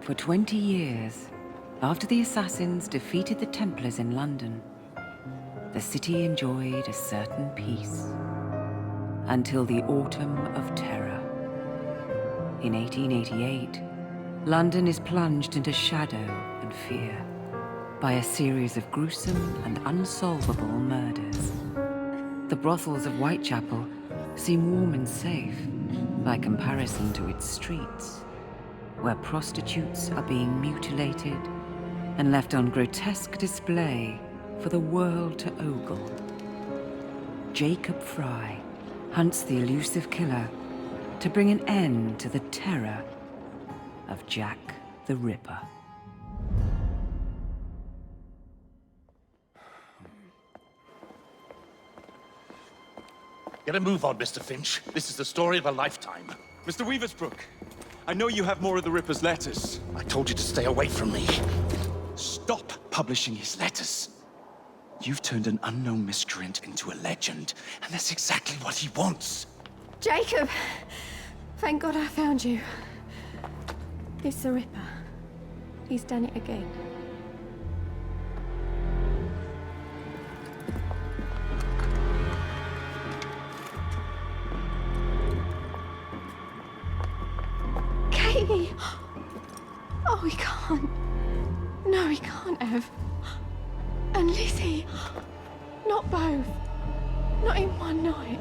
For 20 years, after the assassins defeated the Templars in London, the city enjoyed a certain peace. Until the Autumn of Terror. In 1888, London is plunged into shadow and fear by a series of gruesome and unsolvable murders. The brothels of Whitechapel seem warm and safe by comparison to its streets, where prostitutes are being mutilated and left on grotesque display for the world to ogle. Jacob Frye hunts the elusive killer to bring an end to the terror of Jack the Ripper. Get a move on, Mr. Finch. This is the story of a lifetime. Mr. Weaversbrook, I know you have more of the Ripper's letters. I told you to stay away from me. Stop publishing his letters. You've turned an unknown miscreant into a legend, and that's exactly what he wants. Jacob! Thank God I found you. It's the Ripper. He's done it again. Katie! Oh, he can't. No, he can't have. And Lizzie. Not both. Not in one night.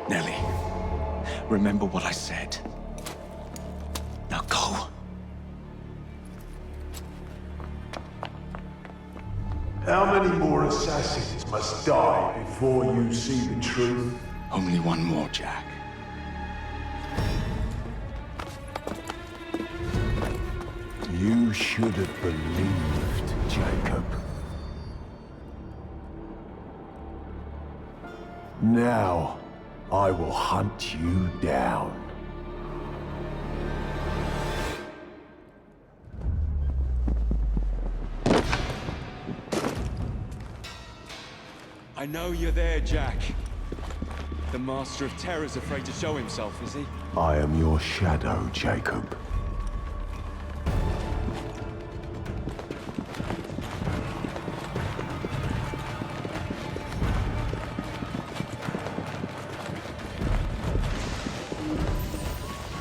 Nellie, remember what I said. Now go. How many more assassins must die before you see the truth? Only one more, Jack. You should have believed, Jacob. Now, I will hunt you down. I know you're there, Jack. The Master of Terror's afraid to show himself, is he? I am your shadow, Jacob.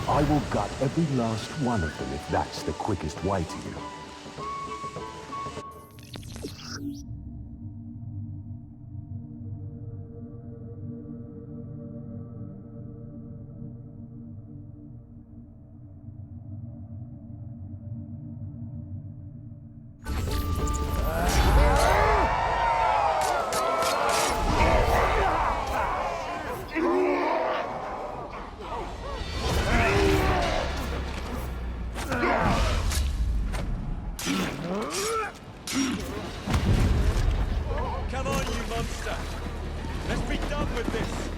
I will gut every last one of them if that's the quickest way to you.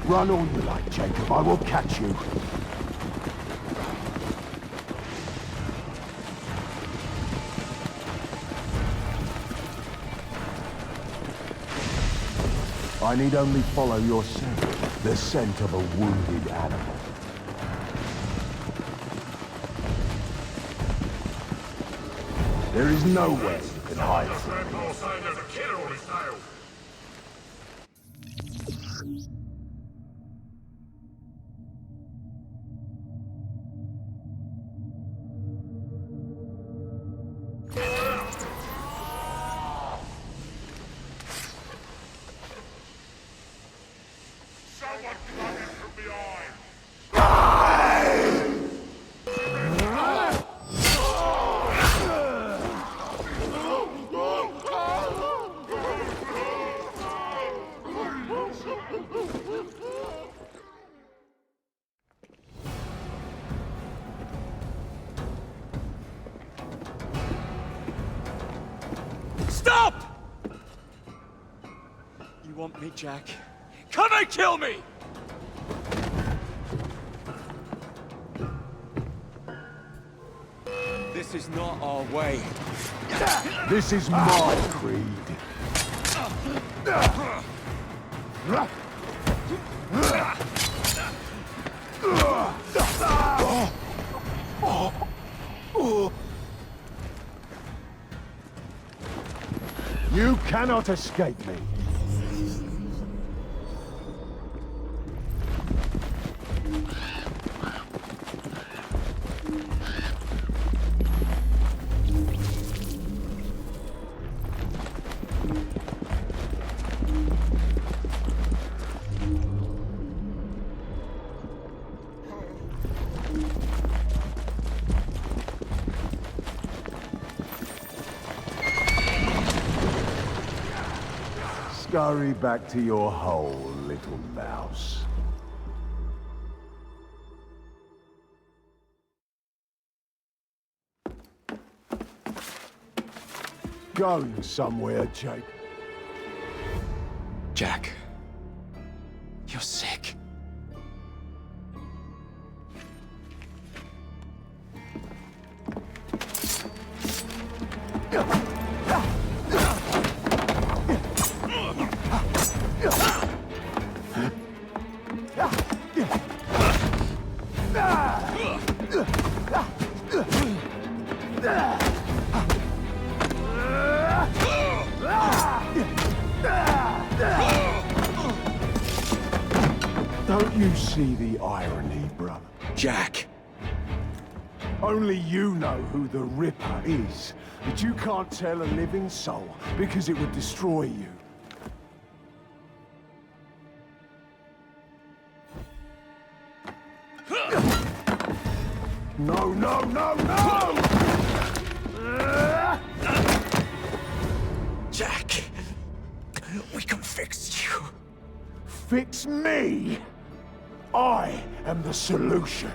Run all you like, Jacob. I will catch you. I need only follow your scent, the scent of a wounded animal. There is nowhere you can hide from me. Stop! You want me, Jack? Come and kill me! This is not our way. This is my creed. You cannot escape me. Scurry back to your hole, little mouse. Going somewhere, Jake. Jack, you're sick. Don't you see the irony, brother? Jack! Only you know who the Ripper is, but you can't tell a living soul because it would destroy you. No, no, no, no! Jack! We can fix you. Fix me? I am the solution.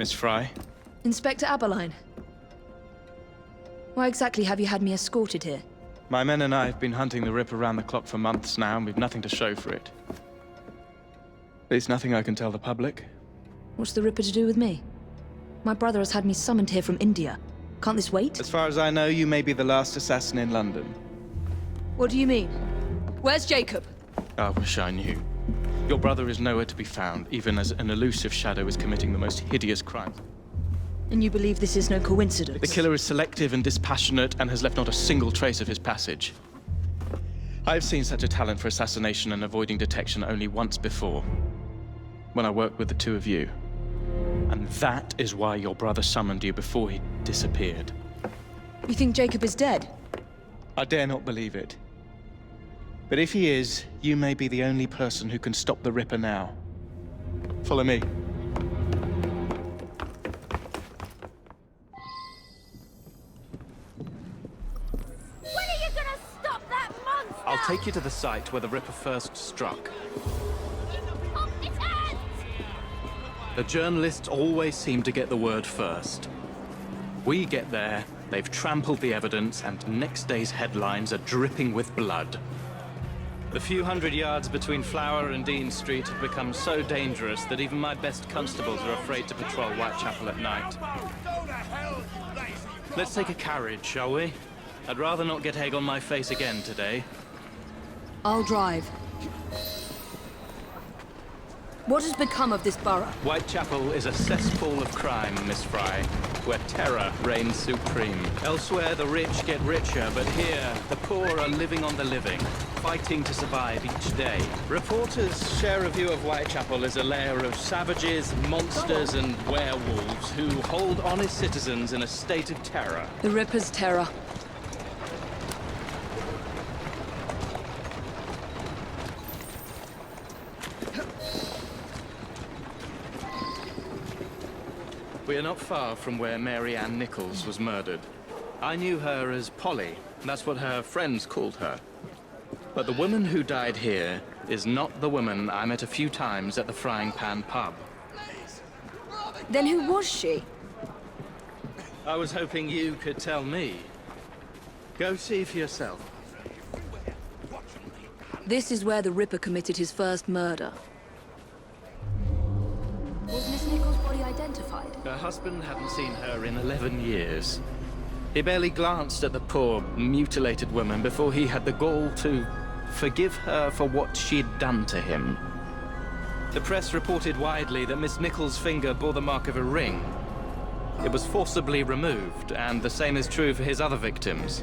Miss Frye? Inspector Aberline. Why exactly have you had me escorted here? My men and I have been hunting the Ripper around the clock for months now, and we've nothing to show for it. There's nothing I can tell the public. What's the Ripper to do with me? My brother has had me summoned here from India. Can't this wait? As far as I know, you may be the last assassin in London. What do you mean? Where's Jacob? I wish I knew. Your brother is nowhere to be found, even as an elusive shadow is committing the most hideous crimes. And you believe this is no coincidence? The killer is selective and dispassionate and has left not a single trace of his passage. I've seen such a talent for assassination and avoiding detection only once before, when I worked with the two of you. And that is why your brother summoned you before he disappeared. You think Jacob is dead? I dare not believe it. But if he is, you may be the only person who can stop the Ripper now. Follow me. When are you gonna stop that monster? I'll take you to the site where the Ripper first struck. Off its hands! The journalists always seem to get the word first. We get there, they've trampled the evidence, and next day's headlines are dripping with blood. The few hundred yards between Flower and Dean Street have become so dangerous that even my best constables are afraid to patrol Whitechapel at night. Let's take a carriage, shall we? I'd rather not get egg on my face again today. I'll drive. What has become of this borough? Whitechapel is a cesspool of crime, Miss Frye, where terror reigns supreme. Elsewhere, the rich get richer, but here, the poor are living on the living, fighting to survive each day. Reporters share a view of Whitechapel as a lair of savages, monsters, and werewolves who hold honest citizens in a state of terror. The Ripper's terror. We are not far from where Mary Ann Nichols was murdered. I knew her as Polly. That's what her friends called her. But the woman who died here is not the woman I met a few times at the Frying Pan pub. Then who was she? I was hoping you could tell me. Go see for yourself. This is where the Ripper committed his first murder. Was Miss Nichols' body identified? Her husband hadn't seen her in 11 years. He barely glanced at the poor, mutilated woman before he had the gall to forgive her for what she'd done to him. The press reported widely that Miss Nichols' finger bore the mark of a ring. It was forcibly removed, and the same is true for his other victims.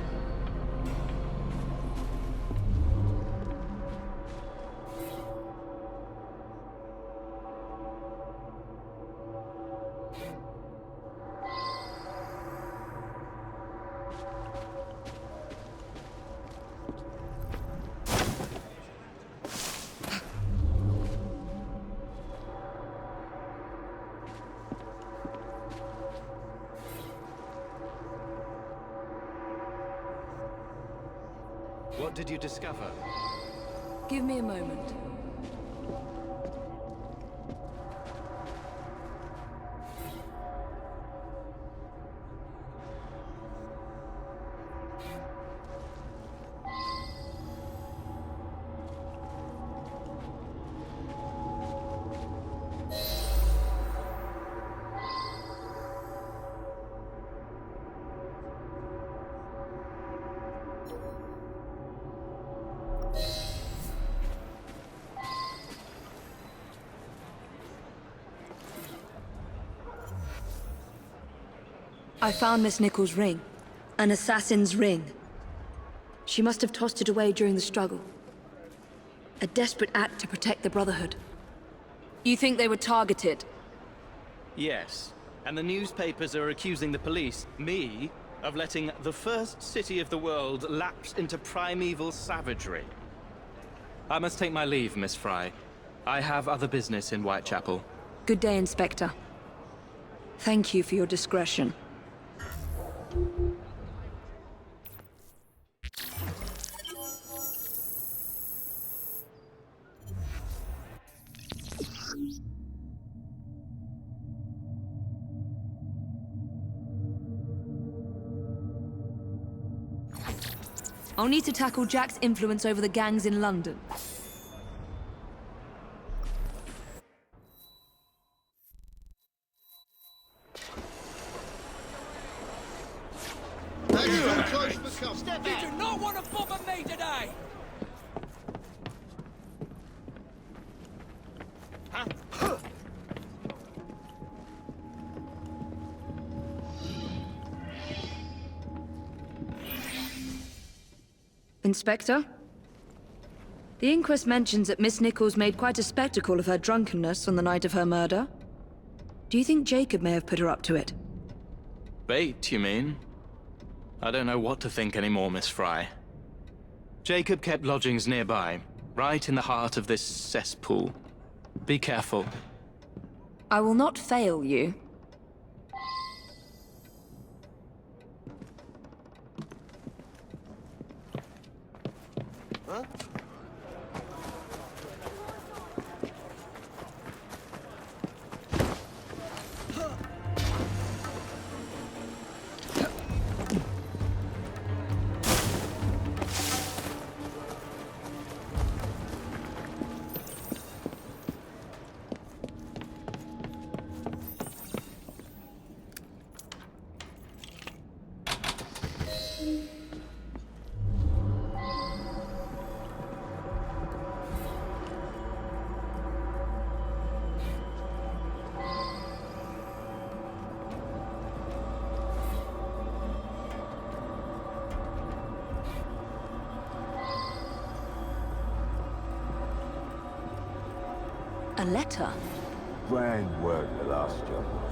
What did you discover? Give me a moment. I found Miss Nichols' ring. An assassin's ring. She must have tossed it away during the struggle. A desperate act to protect the Brotherhood. You think they were targeted? Yes. And the newspapers are accusing the police, me, of letting the first city of the world lapse into primeval savagery. I must take my leave, Miss Frye. I have other business in Whitechapel. Good day, Inspector. Thank you for your discretion. I'll need to tackle Jack's influence over the gangs in London. You do not want to bother me today! Inspector? The inquest mentions that Miss Nichols made quite a spectacle of her drunkenness on the night of her murder. Do you think Jacob may have put her up to it? Bait, you mean? I don't know what to think anymore, Miss Frye. Jacob kept lodgings nearby, right in the heart of this cesspool. Be careful. I will not fail you. Huh? A letter? Grand work the last job was.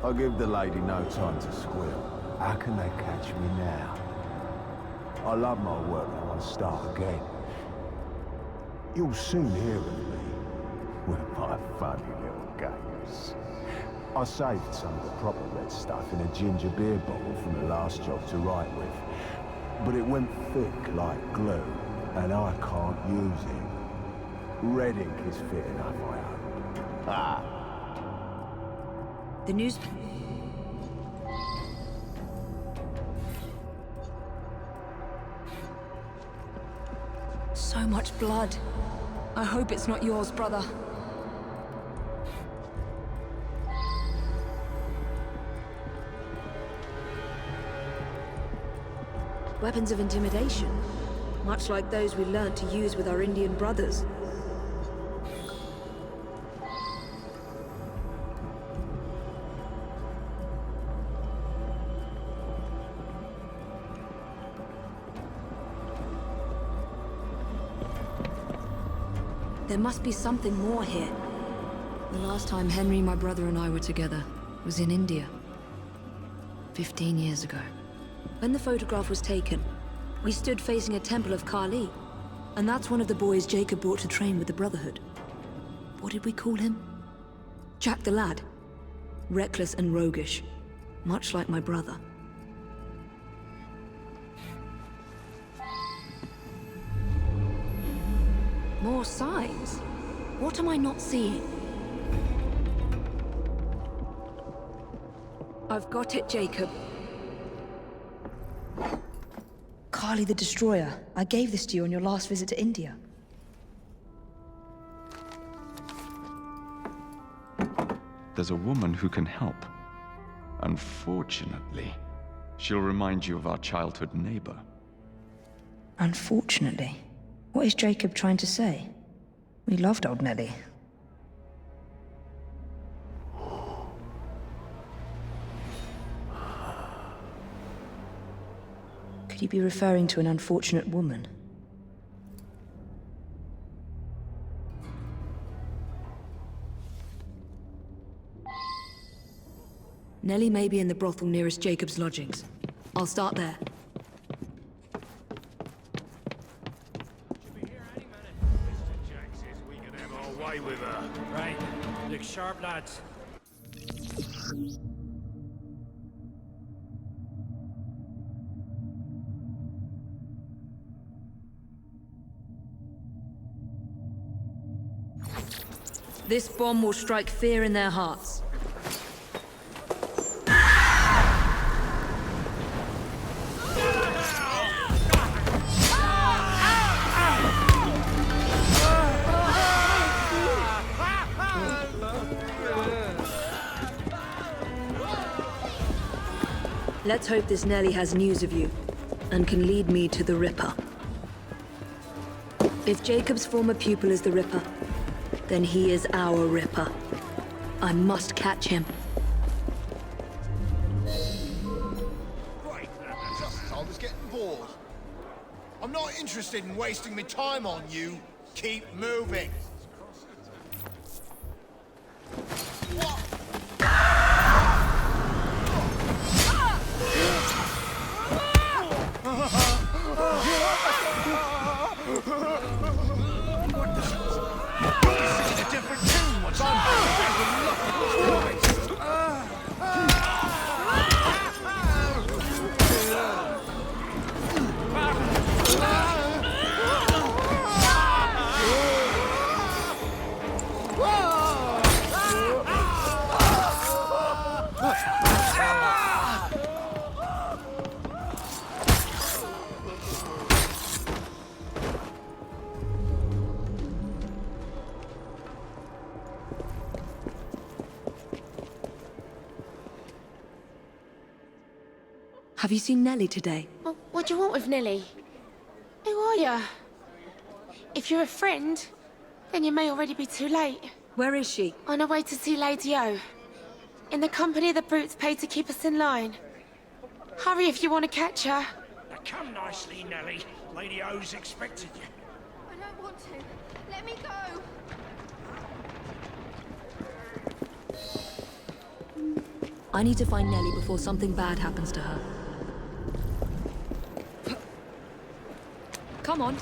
I'll give the lady no time to squeal. How can they catch me now? I love my work and I want to start again. You'll soon hear of me with my funny little games. I saved some of the proper red stuff in a ginger beer bottle from the last job to write with. But it went thick like glue, and I can't use it. Red ink is fit enough, I hope. Ah. The news... So much blood. I hope it's not yours, brother. Weapons of intimidation, much like those we learnt to use with our Indian brothers. There must be something more here. The last time Henry, my brother, and I were together was in India. 15 years ago. When the photograph was taken, we stood facing a temple of Kali. And that's one of the boys Jacob brought to train with the Brotherhood. What did we call him? Jack the Lad. Reckless and roguish. Much like my brother. More signs? What am I not seeing? I've got it, Jacob. Kali the Destroyer. I gave this to you on your last visit to India. There's a woman who can help. Unfortunately, she'll remind you of our childhood neighbor. Unfortunately? What is Jacob trying to say? We loved old Nellie. Could he be referring to an unfortunate woman? Nellie may be in the brothel nearest Jacob's lodgings. I'll start there. With her. Right. Look sharp, lads. This bomb will strike fear in their hearts. Let's hope this Nellie has news of you, and can lead me to the Ripper. If Jacob's former pupil is the Ripper, then he is our Ripper. I must catch him. Right. I was getting bored. I'm not interested in wasting my time on you. Keep moving. What? Have you seen Nellie today? Well, what do you want with Nellie? Who are you? If you're a friend, then you may already be too late. Where is she? On her way to see Lady O. In the company of the brutes paid to keep us in line. Hurry if you want to catch her. Now come nicely, Nellie. Lady O's expected you. I don't want to. Let me go. I need to find Nellie before something bad happens to her. Come on.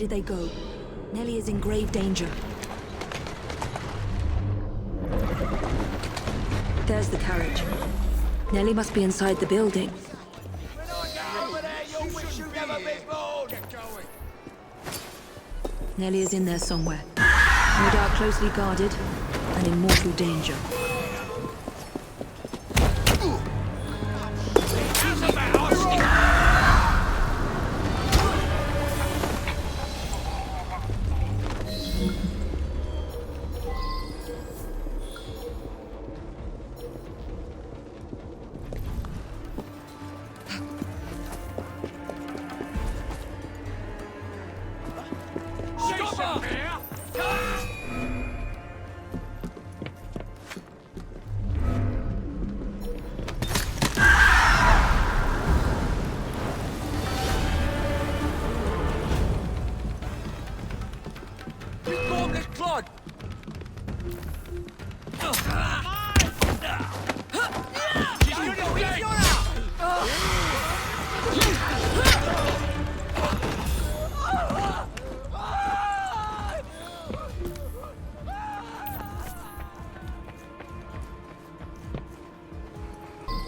did they go? Nellie is in grave danger. There's the carriage. Nellie must be inside the building. Nellie is in there somewhere. No doubt closely guarded and in mortal danger.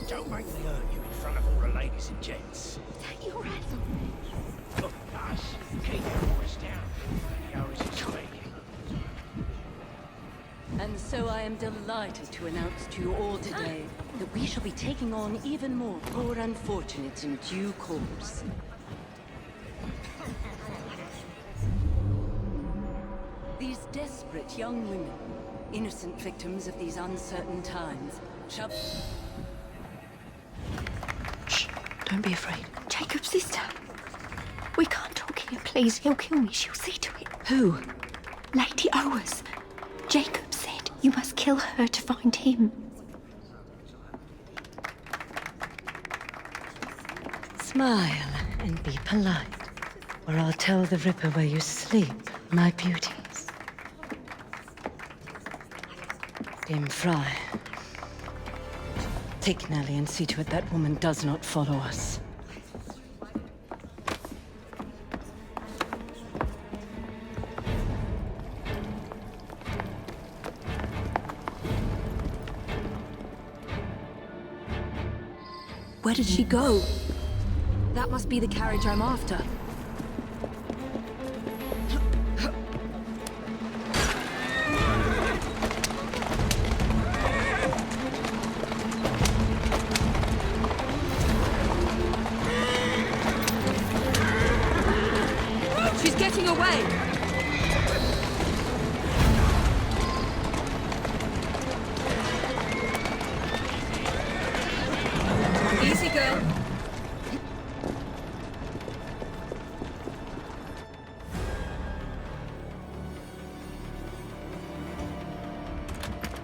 Don't make me hurt you in front of all the ladies and gents. Take your hands off me. Look, guys, keep your voice down. The Owers is speaking. And so I am delighted to announce to you all today that we shall be taking on even more poor unfortunates in due course. These desperate young women, innocent victims of these uncertain times, shall... Shh, don't be afraid. Jacob's sister. We can't talk here, please. He'll kill me. She'll see to it. Who? Lady Owers. Jacob said you must kill her to find him. Smile and be polite, or I'll tell the Ripper where you sleep, my beauties. Dame Frye, take Nellie and see to it that woman does not follow us. Where did she go? That must be the carriage I'm after. She's getting away! Easy, girl.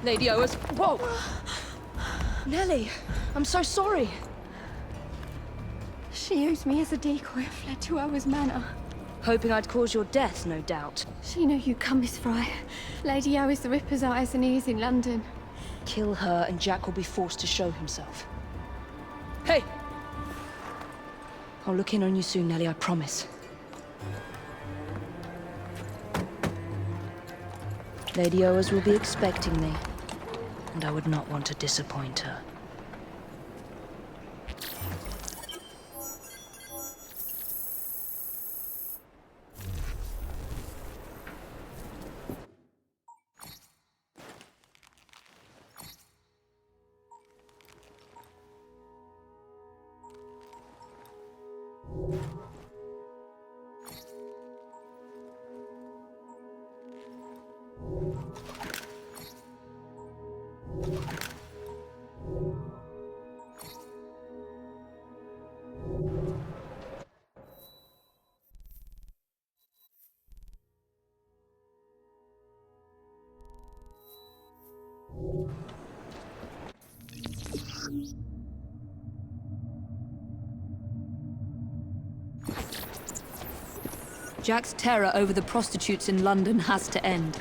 Lady Owers. Whoa! Nellie, I'm so sorry. She used me as a decoy and fled to Owers Manor. Hoping I'd cause your death, no doubt. She knew you'd come, Miss Frye. Lady Owers the Ripper's eyes and ears in London. Kill her and Jack will be forced to show himself. Hey! I'll look in on you soon, Nellie, I promise. Lady Owers will be expecting me, and I would not want to disappoint her. Jack's terror over the prostitutes in London has to end.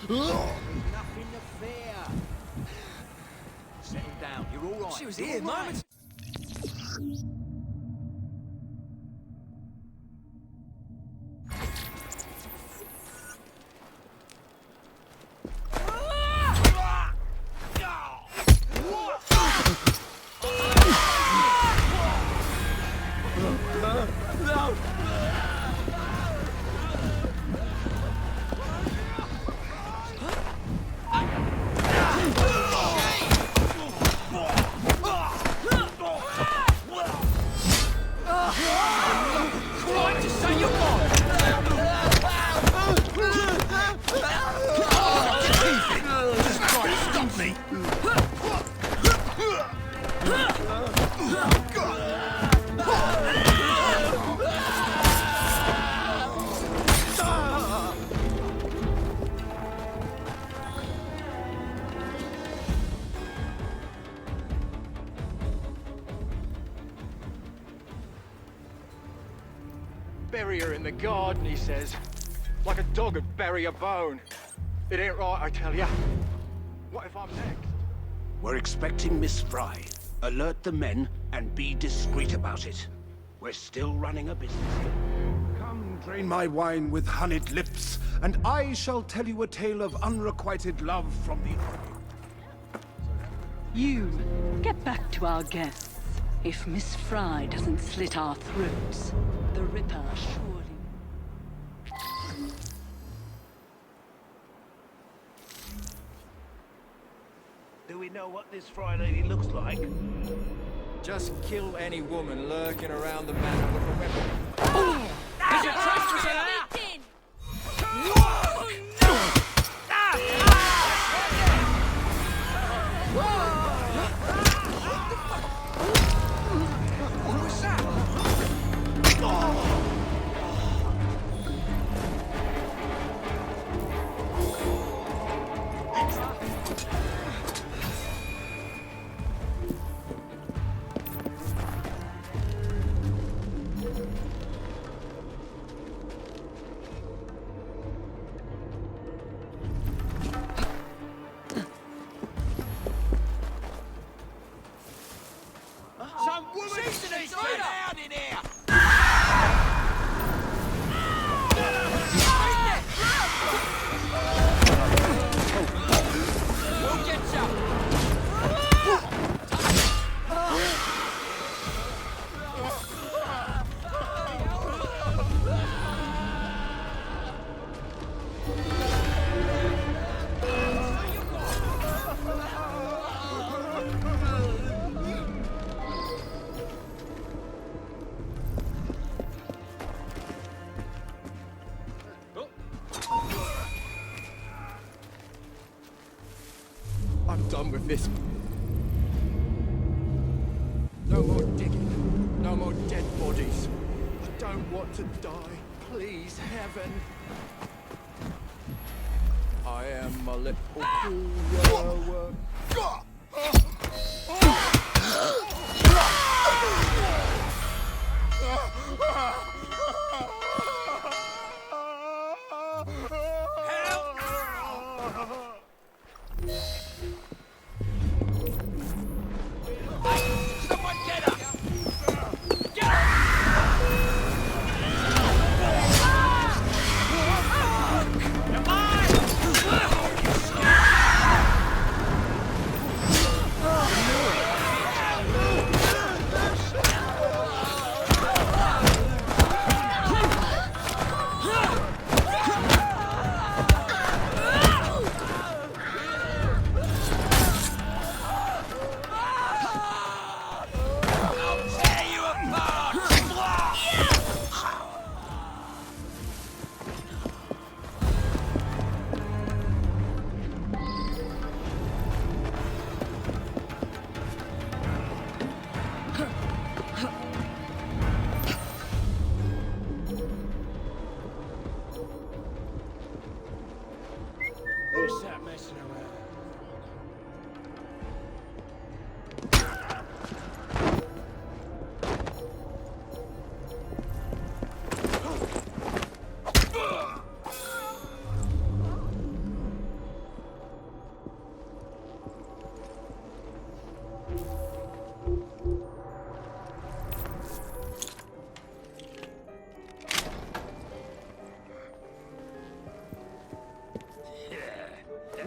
Nothing to fear. Settle down. You're all right. She was here, moments. Bury her in the garden, he says. Like a dog would bury a bone. It ain't right, I tell ya. What if I'm next? We're expecting Miss Frye. Alert the men and be discreet about it. We're still running a business here. Come, drain my wine with honeyed lips, and I shall tell you a tale of unrequited love from the army. You, get back to our guests. If Miss Frye doesn't slit our throats, the Ripper surely... Do we know what this Frye lady looks like? Just kill any woman lurking around the manor with a weapon. There's a traitress in there! Some woman is out in here! We'll get you! I'm done with this. No more digging. No more dead bodies. I don't want to die. Please, heaven. I am a little fool. Someone get her! Get her! Come on!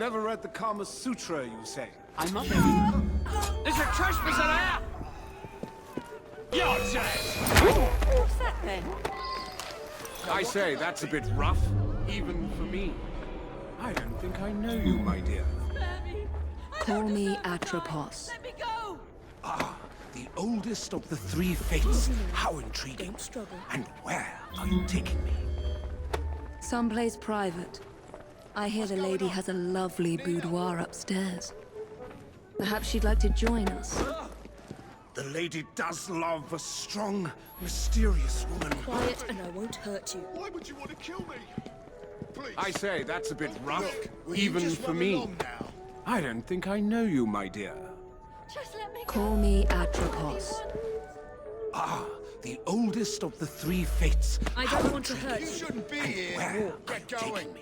Never read the Kama Sutra, you say? I'm not. There's a trespasser there! You're dead! What's that then? I say, that's a bit rough, even for me. I don't think I know you, my dear. Call me Atropos. Let me go! Ah, the oldest of the three fates. How intriguing. Don't struggle. And where are you taking me? Someplace private. I hear the lady has a lovely boudoir upstairs. Perhaps she'd like to join us. The lady does love a strong, mysterious woman. Quiet and I won't hurt you. Why would you want to kill me? Please. I say, that's a bit rough, Look, will you even just for run me. along now? I don't think I know you, my dear. Just let me go. Call me Atropos. Ah, the oldest of the three fates. I don't want to hurt You you. shouldn't be And here. where are Get you going. taking me?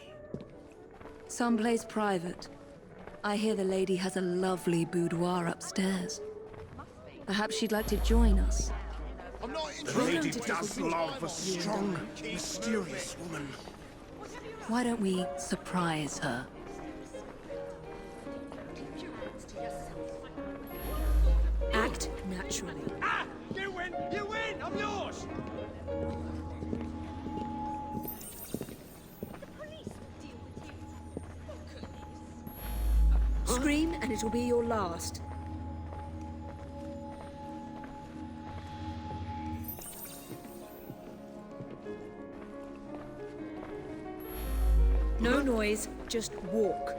Someplace private. I hear the lady has a lovely boudoir upstairs. Perhaps she'd like to join us. I'm not The interested lady in does wasting love time a on you. strong, Keep mysterious woman. Why don't we surprise her? Act naturally. Ah! You win! You win! I'm yours! Scream and it'll be your last. No noise, just walk.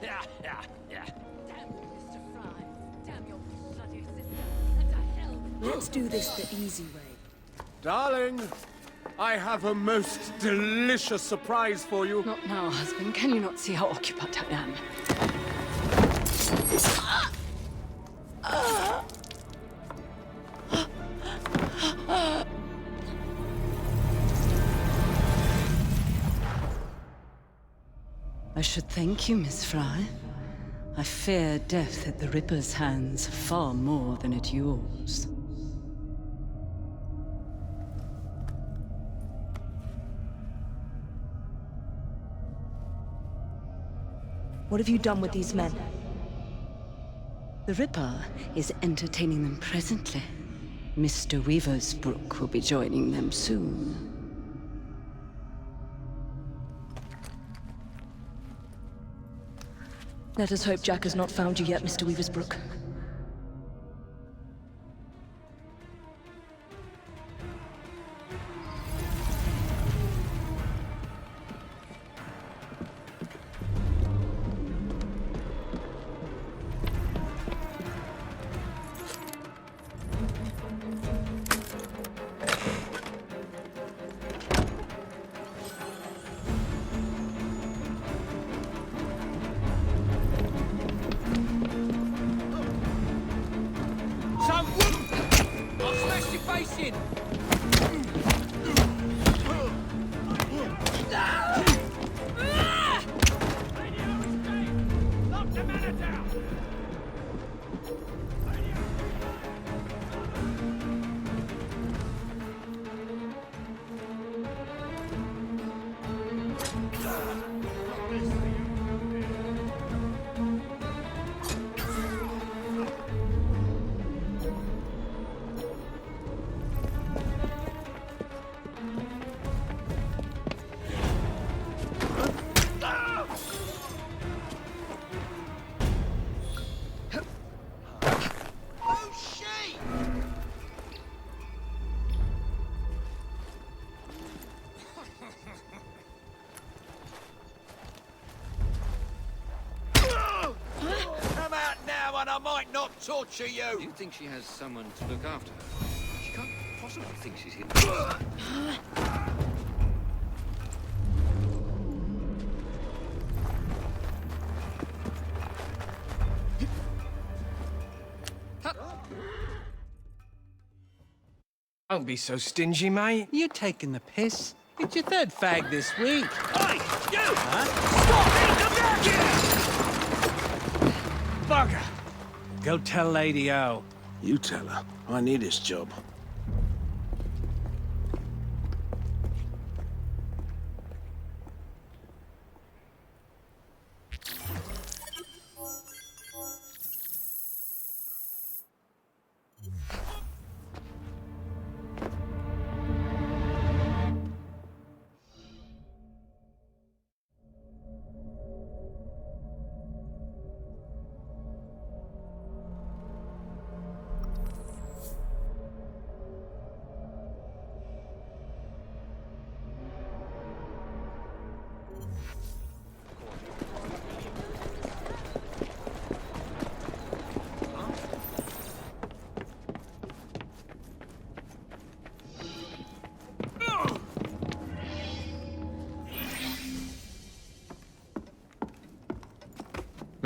Yeah, yeah, yeah. Damn you, Mr. Frye. Damn your bloody sister. And to hell with you. Let's do this the easy way. Darling, I have a most delicious surprise for you. Not now, husband. Can you not see how occupied I am? I should thank you, Miss Frye. I fear death at the Ripper's hands far more than at yours. What have you done with these men? The Ripper is entertaining them presently. Mr. Weaversbrook will be joining them soon. Let us hope Jack has not found you yet, Mr. Weaversbrook. Torture you! You think she has someone to look after her? She can't possibly think she's here. Don't be so stingy, mate. You're taking the piss. It's your third fag this week. Oi! You! Huh? Stop it! Come back here! Bugger! Go tell Lady O. You tell her. I need this job.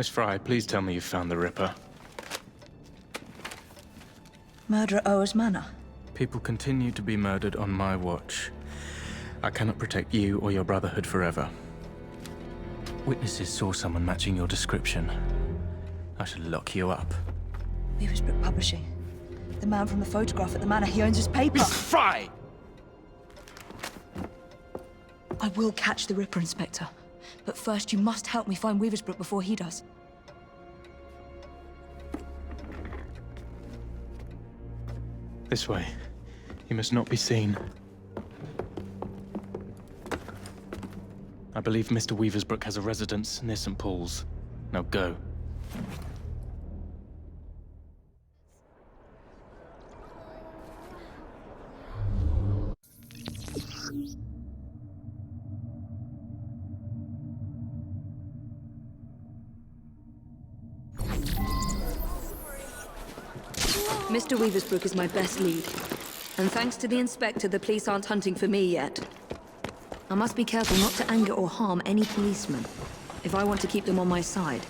Miss Frye, please tell me you've found the Ripper. Murder at Owers Manor. People continue to be murdered on my watch. I cannot protect you or your brotherhood forever. Witnesses saw someone matching your description. I should lock you up. Weaversbrook Publishing. The man from the photograph at the manor, he owns his paper. Miss Frye! I will catch the Ripper, Inspector. But first, you must help me find Weaversbrook before he does. This way. He must not be seen. I believe Mr. Weaversbrook has a residence near St. Paul's. Now go. Mr. Weaversbrook is my best lead. And thanks to the Inspector, the police aren't hunting for me yet. I must be careful not to anger or harm any policemen, if I want to keep them on my side.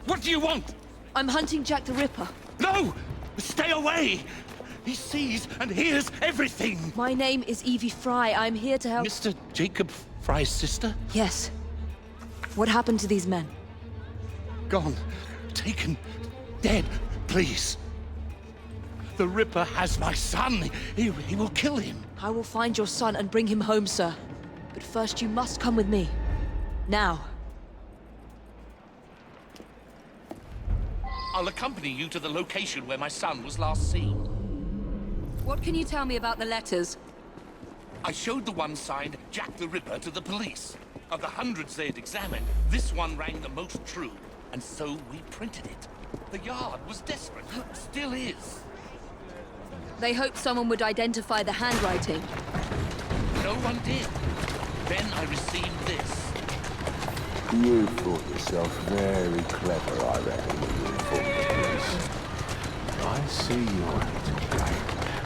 What do you want? I'm hunting Jack the Ripper. No! Stay away! He sees and hears everything! My name is Evie Frye. I'm here to help... Mr. Jacob Frye's sister? Yes. What happened to these men? Gone. Taken. Dead. Please. The Ripper has my son. He will kill him. I will find your son and bring him home, sir. But first you must come with me. Now. I'll accompany you to the location where my son was last seen. What can you tell me about the letters? I showed the one signed Jack the Ripper to the police. Of the hundreds they had examined, this one rang the most true, and so we printed it. The Yard was desperate. Still is. They hoped someone would identify the handwriting. No one did. Then I received this. You thought yourself very clever, I reckon, when you informed the police. I see you're out to play,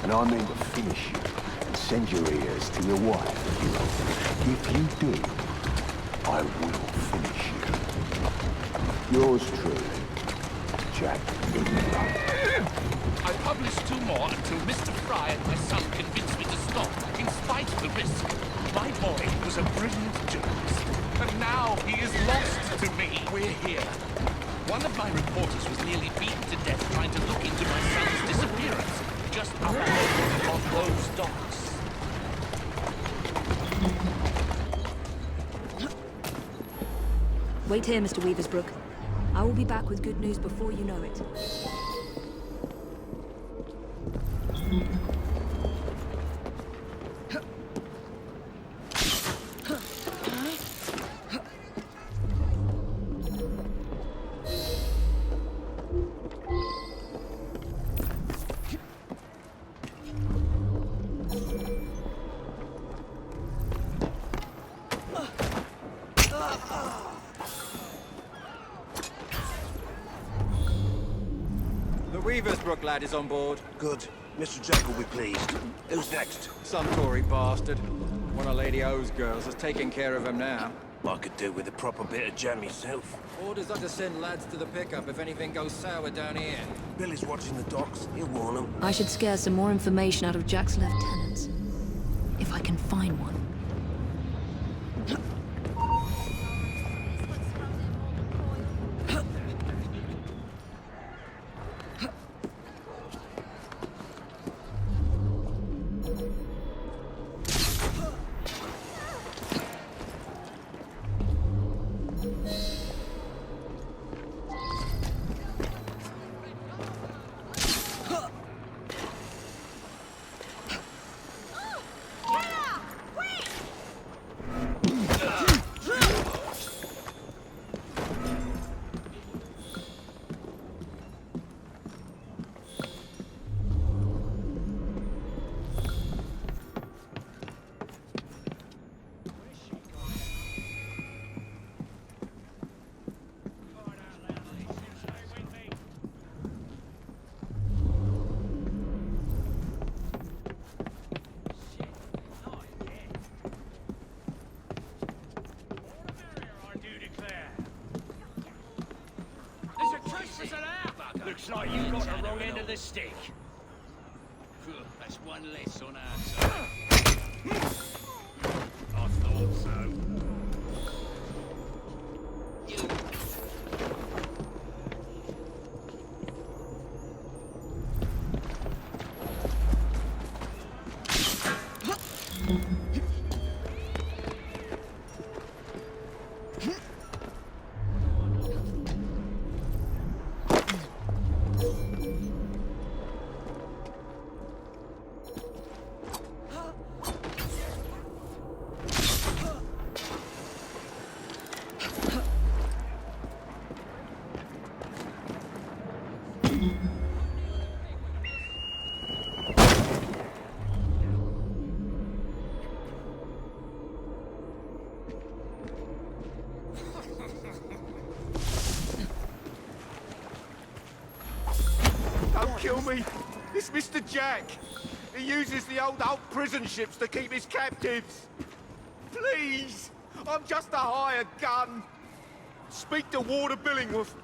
and I mean to finish you and send your ears to your wife if you want. If you do, I will finish you. Yours truly, Jack. I published 2 more until Mr. Frye and my son convinced me to stop, in spite of the risk. My boy was a brilliant journalist, and now he is lost to me. We're here. One of my reporters was nearly beaten to death trying to look into my son's disappearance, just up on those docks. Wait here, Mr. Weaversbrook. I will be back with good news before you know it. The Weaversbrook lad is on board. Good. Mr. Jack will be pleased. Who's next? Some Tory bastard. One of Lady O's girls is taking care of him now. I could do with a proper bit of jam myself. Orders are to send lads to the pickup if anything goes sour down here. Billy's watching the docks. He'll warn them. I should scare some more information out of Jack's lieutenants. If I can find one. Looks like you got the wrong end of the stick. That's one less on our side. I thought so. Don't kill me! It's Mr. Jack! He uses the old prison ships to keep his captives! Please! I'm just a hired gun! Speak to Warder Billingworth.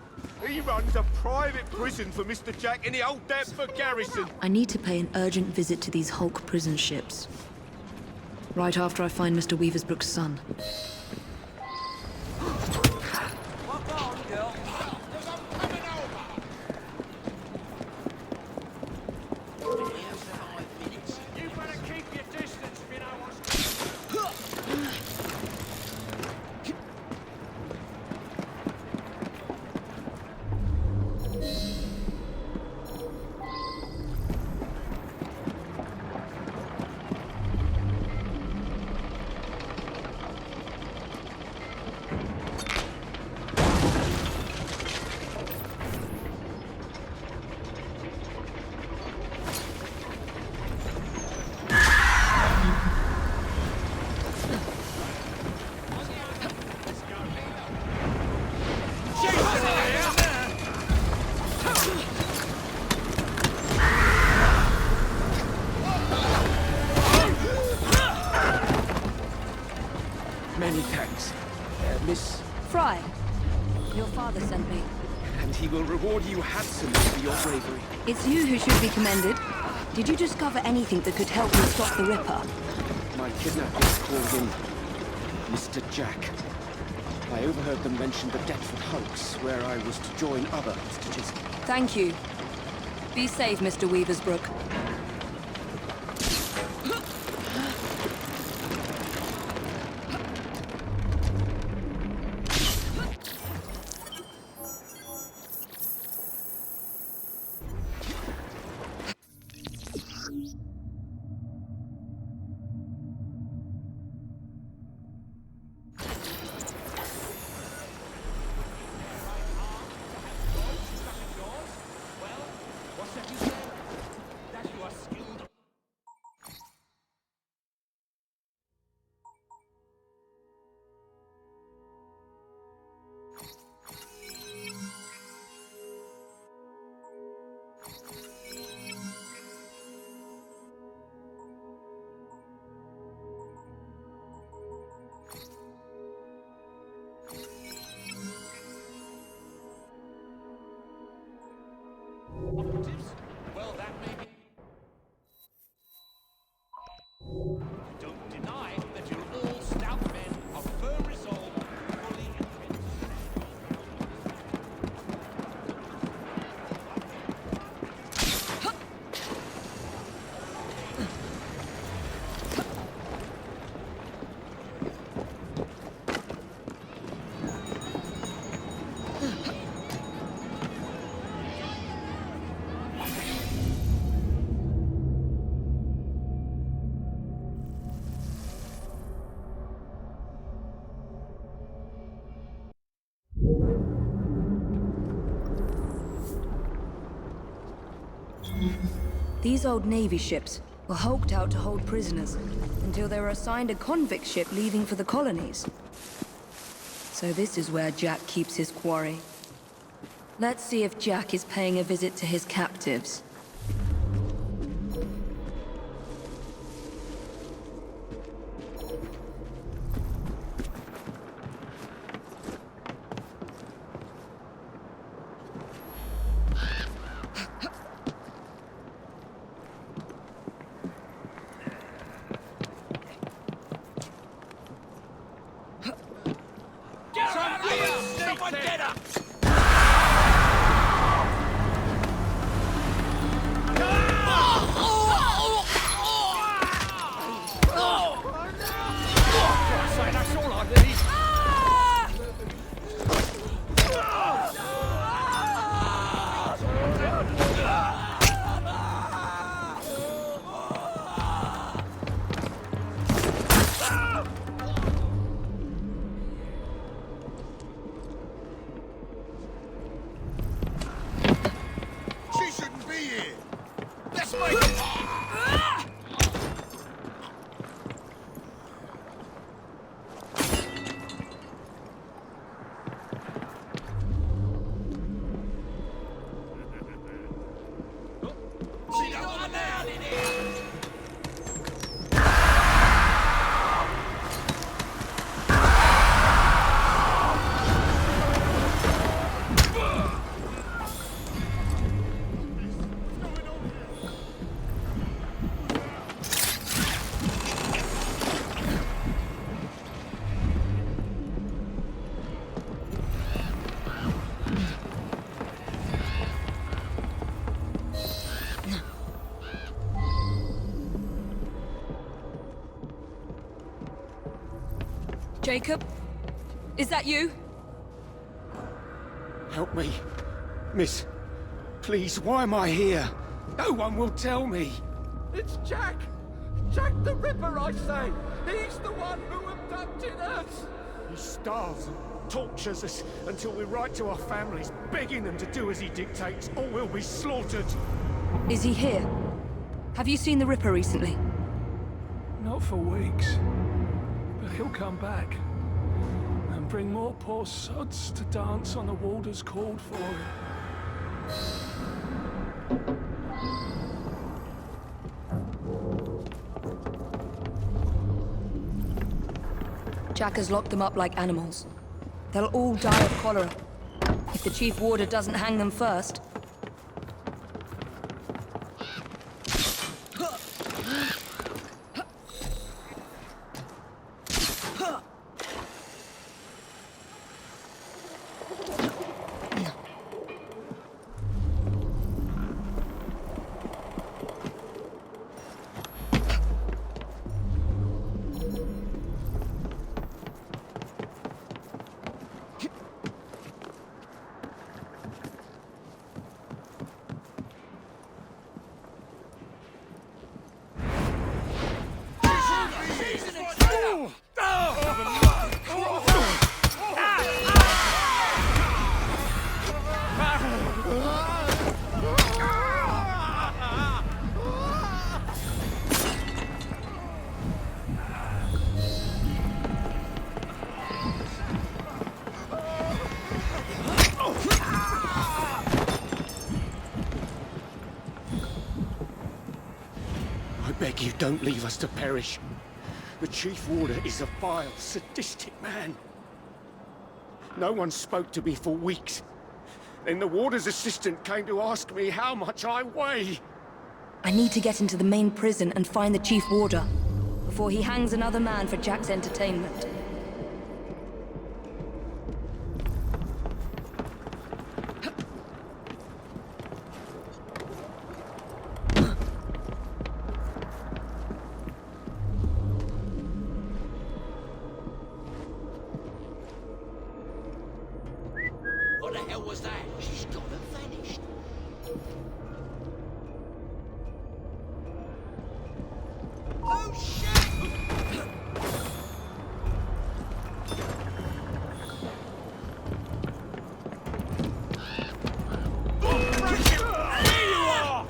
He runs a private prison for Mr. Jack in the old Deptford garrison. I need to pay an urgent visit to these Hulk prison ships. Right after I find Mr. Weaversbrook's son. he will reward you handsomely for your bravery. It's you who should be commended. Did you discover anything that could help me stop the Ripper? My kidnappers called in Mr. Jack. I overheard them mention the Deptford hoax, where I was to join other hostages. Thank you. Be safe, Mr. Weaversbrook. Operatives? Well, that may be... Don't deny that you're all stout men of firm resolve, fully intent. These old Navy ships were hulked out to hold prisoners until they were assigned a convict ship leaving for the colonies. So this is where Jack keeps his quarry. Let's see if Jack is paying a visit to his captives. Someone get her! That's all I need. She shouldn't be here. Let's make it. She don't want out in here. Jacob? Is that you? Help me. Miss, please, why am I here? No one will tell me. It's Jack! Jack the Ripper, I say! He's the one who abducted us! He starves and tortures us until we write to our families, begging them to do as he dictates, or we'll be slaughtered. Is he here? Have you seen the Ripper recently? Not for weeks. But he'll come back. And bring more poor sods to dance on the waters called for him. Jack has locked them up like animals. They'll all die of cholera. If the Chief Warder doesn't hang them first. Beg you, don't leave us to perish. The Chief Warder is a vile, sadistic man. No one spoke to me for weeks. Then the Warder's assistant came to ask me how much I weigh. I need to get into the main prison and find the Chief Warder before he hangs another man for Jack's entertainment. What the hell was that? She's gone and vanished. Oh shit! There you are!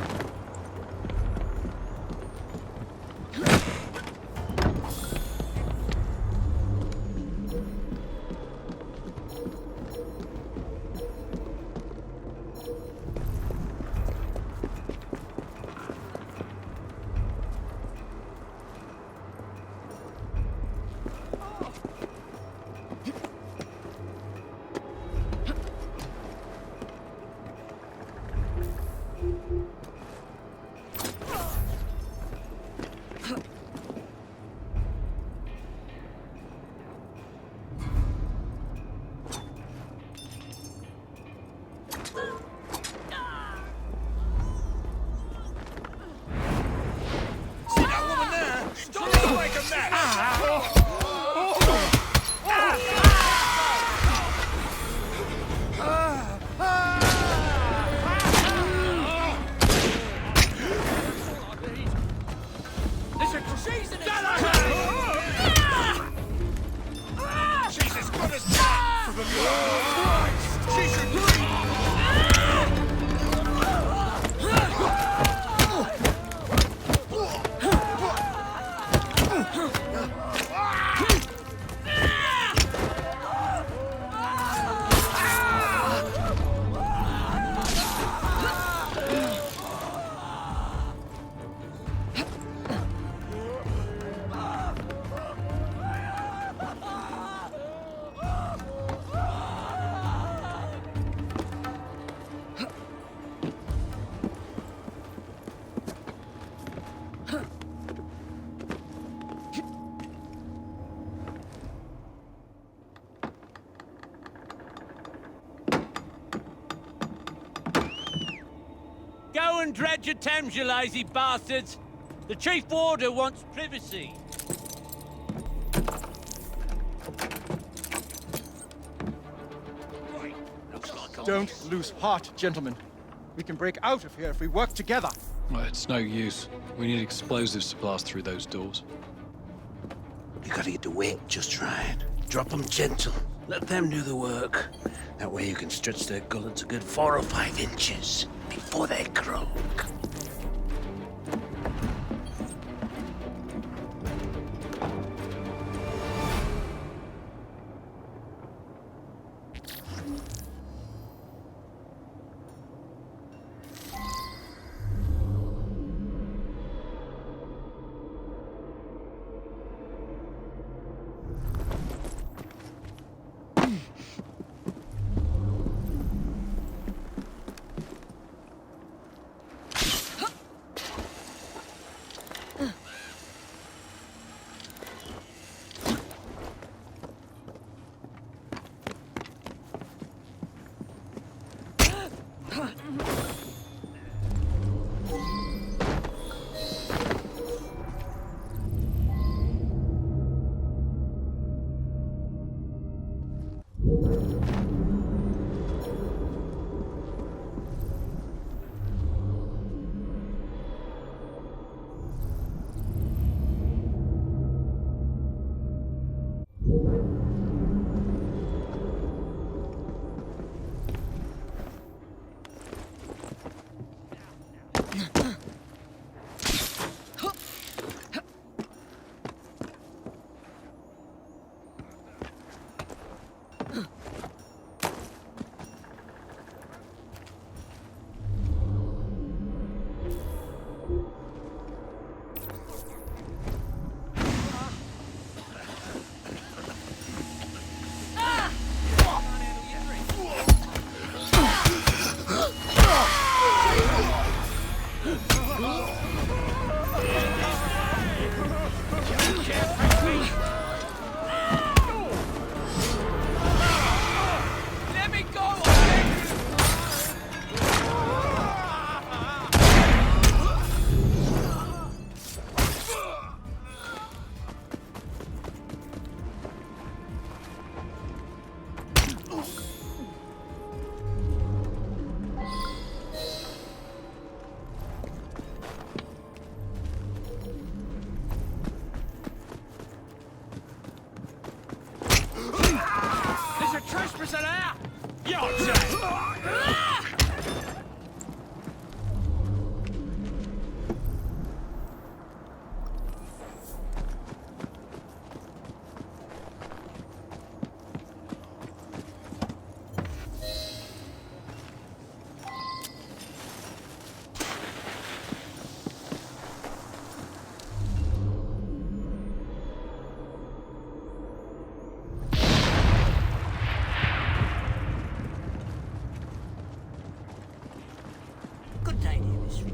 Go and dredge your Thames, you lazy bastards! The Chief Warder wants privacy. Don't lose heart, gentlemen. We can break out of here if we work together. Well, it's no use. We need explosives to blast through those doors. You gotta get the weight just right. Drop them gentle. Let them do the work. That way you can stretch their gullets a good 4 or 5 inches before they croak. Good day to you, Miss Fry.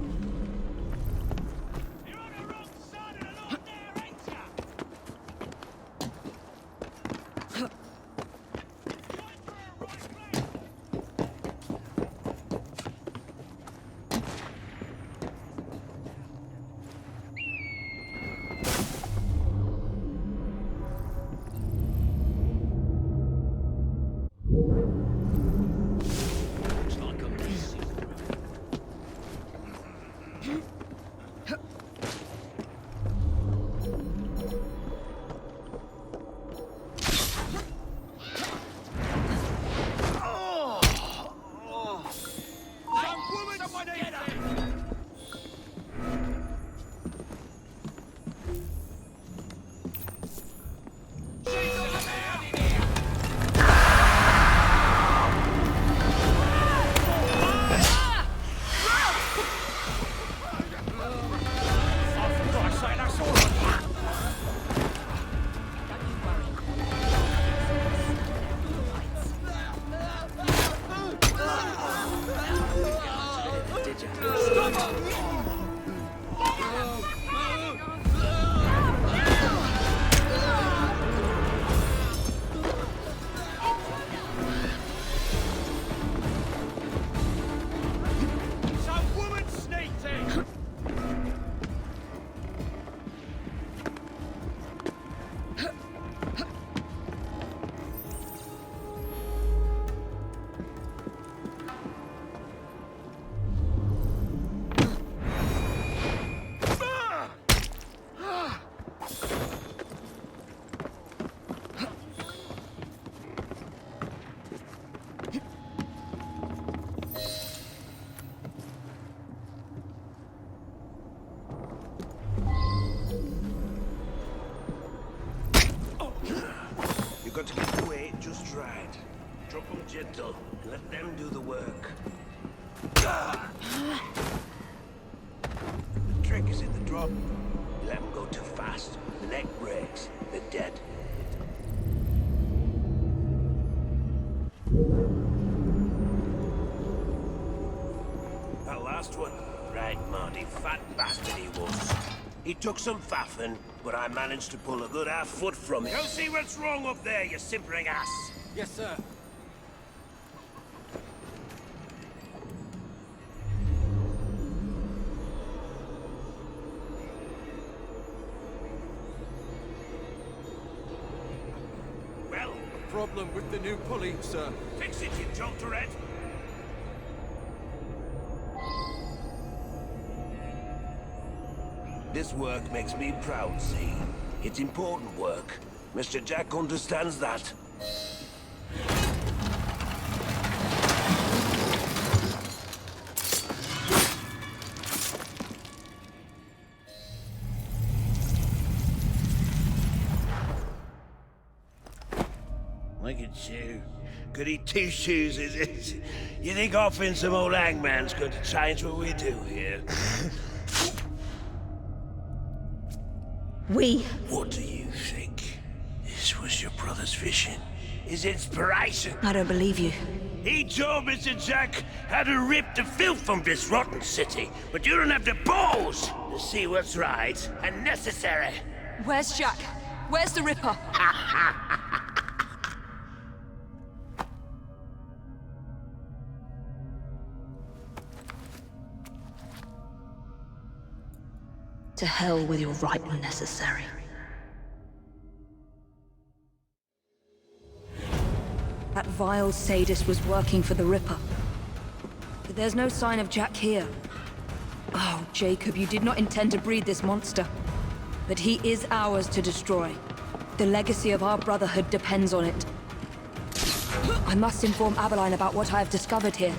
Got to get the weight just right. Drop them gentle. Let them do the work. The trick is in the drop. You let them go too fast. The neck breaks. They're dead. That last one. Right, Marty. Fat bastard he was. He took some faffing, but I managed to pull a good half foot from him. Go see what's wrong up there, you simpering ass. Yes, sir. Well, problem with the new pulley, sir. Fix it, you jolterhead. This work makes me proud, see? It's important work. Mr. Jack understands that. Look at you. Goody two-shoes, is it? You think offering some old hangman's going to change what we do here? What do you think? This was your brother's vision? His inspiration? I don't believe you. He told Mr. Jack how to rip the filth from this rotten city, but you don't have the balls to see what's right and necessary. Where's Jack? Where's the Ripper? To hell with your right and necessary. That vile sadist was working for the Ripper. But there's no sign of Jack here. Oh, Jacob, you did not intend to breed this monster. But he is ours to destroy. The legacy of our brotherhood depends on it. I must inform Abeline about what I have discovered here.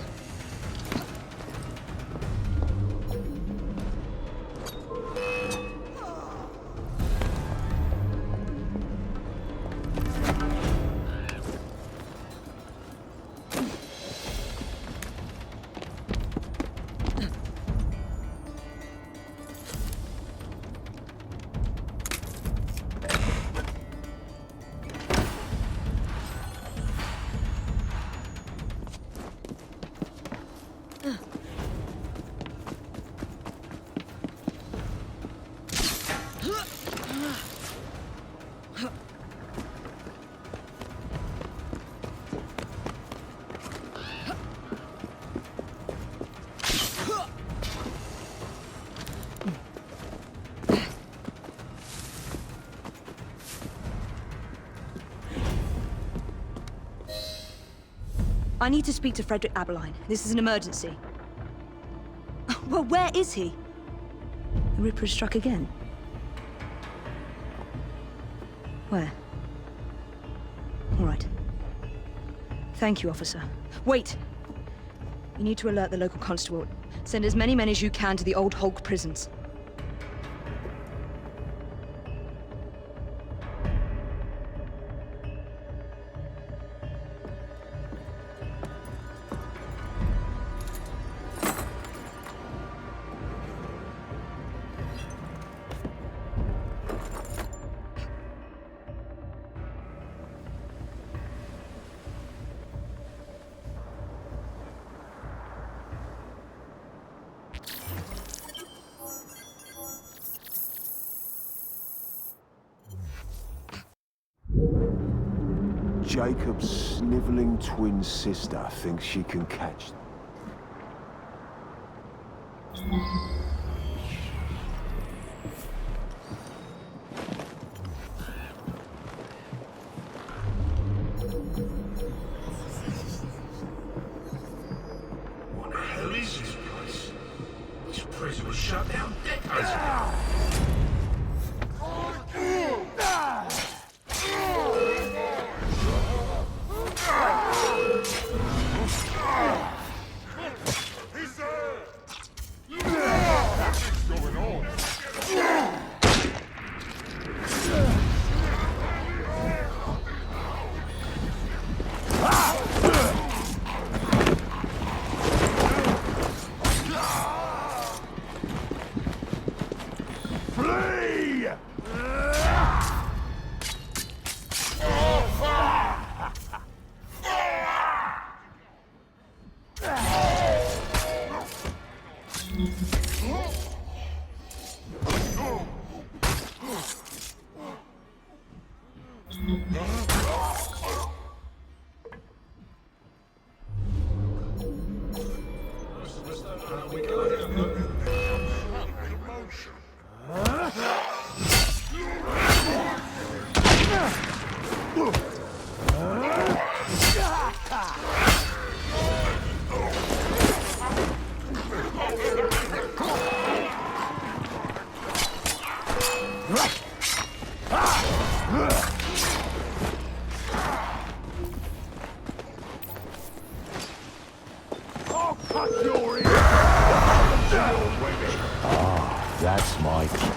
I need to speak to Frederick Aberline. This is an emergency. Well, where is he? The Ripper has struck again. Where? All right. Thank you, officer. Wait! You need to alert the local constable. Send as many men as you can to the old Hulk prisons. Jacob's sniveling twin sister thinks she can catch them. What the hell is this place? This prison was shut down decades ago. That's my key.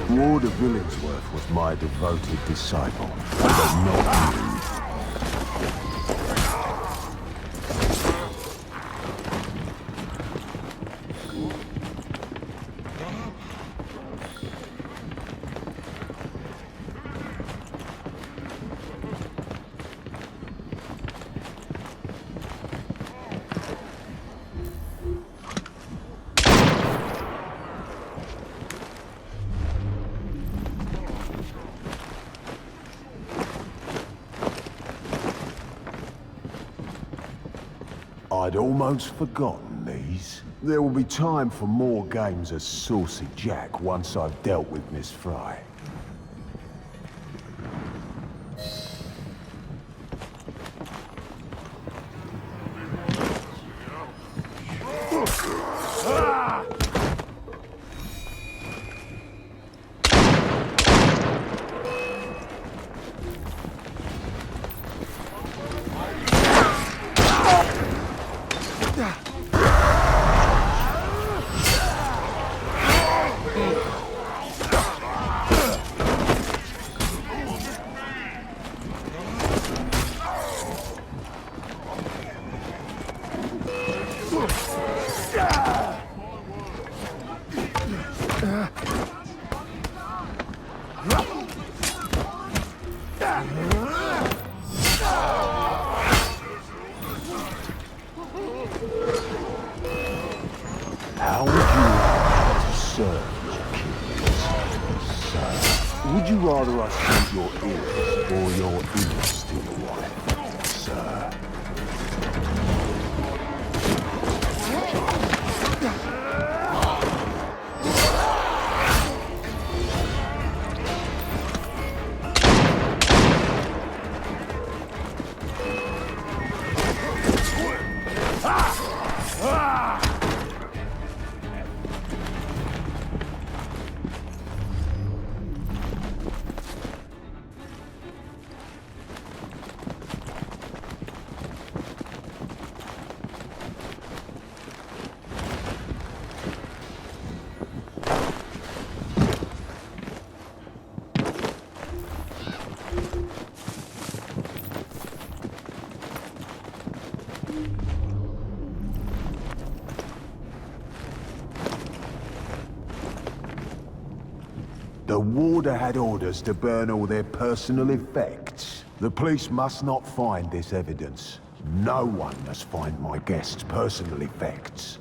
Warder Villingsworth was my devoted disciple, but not you. I'd almost forgotten these. There will be time for more games as Saucy Jack once I've dealt with Miss Frye. How would you like to serve your kidneys, sir? Would you rather I send your ears or your ears to your wife, sir? The warder had orders to burn all their personal effects. The police must not find this evidence. No one must find my guest's personal effects.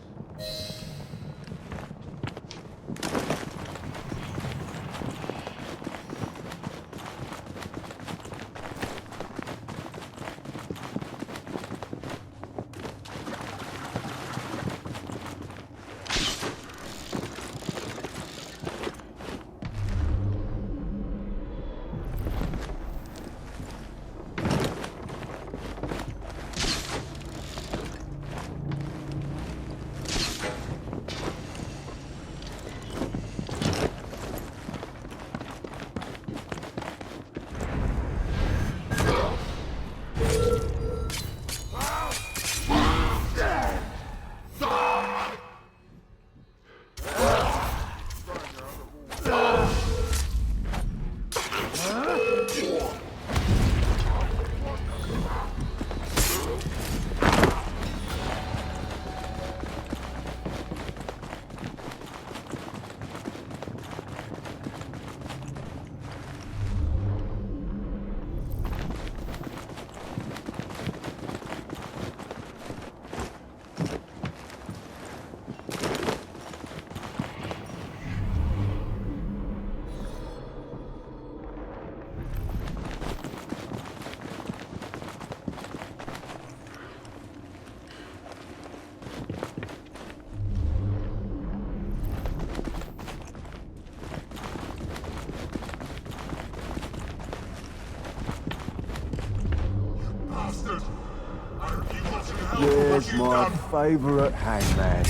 There's my favourite hangman,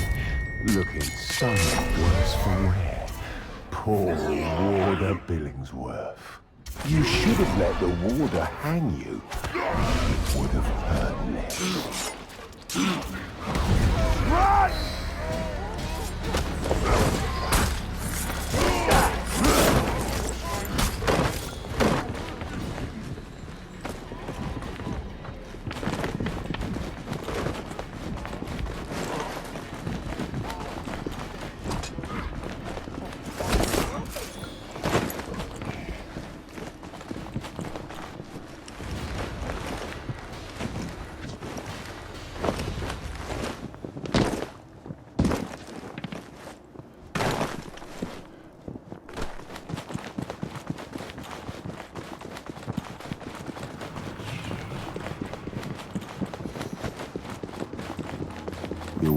looking so much worse for wear. Poor Warder Billingsworth. You should have let the warder hang you. It would have hurt less. Run!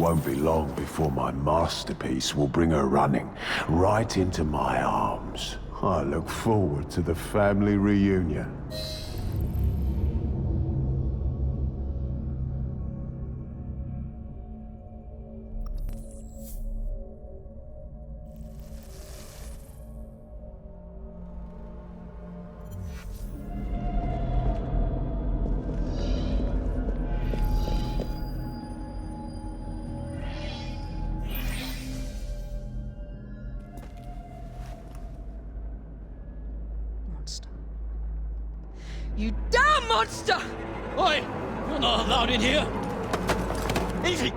won't be long before my masterpiece will bring her running right into my arms. I look forward to the family reunion. You damn monster! Oi! You're not allowed in here! Evie!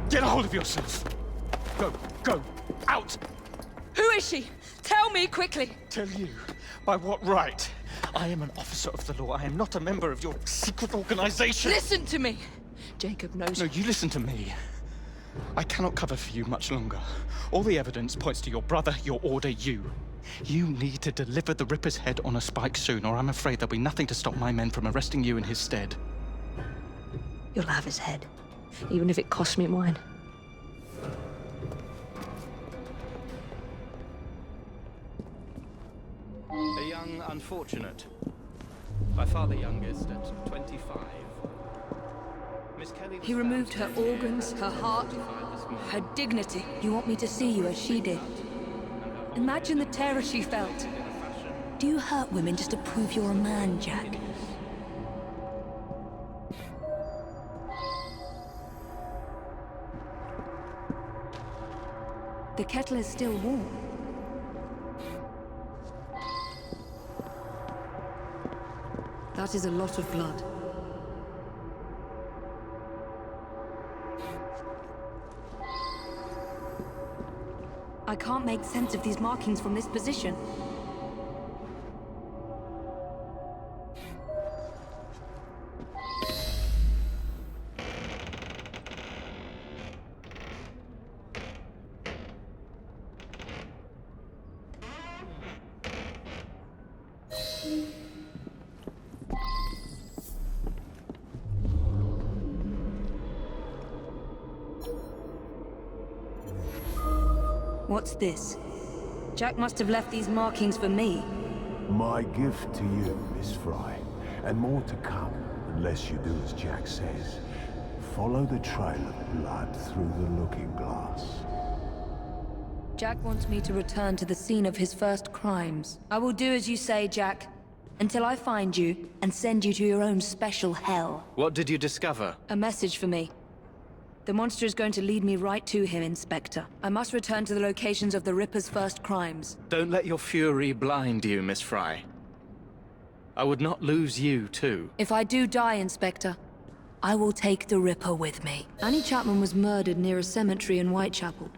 Get a hold of yourself! Go! Out! Who is she? Tell me quickly! Tell you? By what right? I am an officer of the law. I am not a member of your secret organization! Listen to me! Jacob knows... No, you listen to me. I cannot cover for you much longer. All the evidence points to your brother, your order, you. You need to deliver the Ripper's head on a spike soon, or I'm afraid there'll be nothing to stop my men from arresting you in his stead. You'll have his head, even if it costs me mine. A young unfortunate. By far the youngest, at 25. Miss Kelly was He removed her found dead organs, her heart, this morning. her dignity. You want me to see you as she did? Imagine the terror she felt. Do you hurt women just to prove you're a man, Jack? The kettle is still warm. That is a lot of blood. I can't make sense of these markings from this position. What's this? Jack must have left these markings for me. My gift to you, Miss Frye. And more to come, unless you do as Jack says. Follow the trail of blood through the looking glass. Jack wants me to return to the scene of his first crimes. I will do as you say, Jack, until I find you and send you to your own special hell. What did you discover? A message for me. The monster is going to lead me right to him, Inspector. I must return to the locations of the Ripper's first crimes. Don't let your fury blind you, Miss Frye. I would not lose you, too. If I do die, Inspector, I will take the Ripper with me. Annie Chapman was murdered near a cemetery in Whitechapel.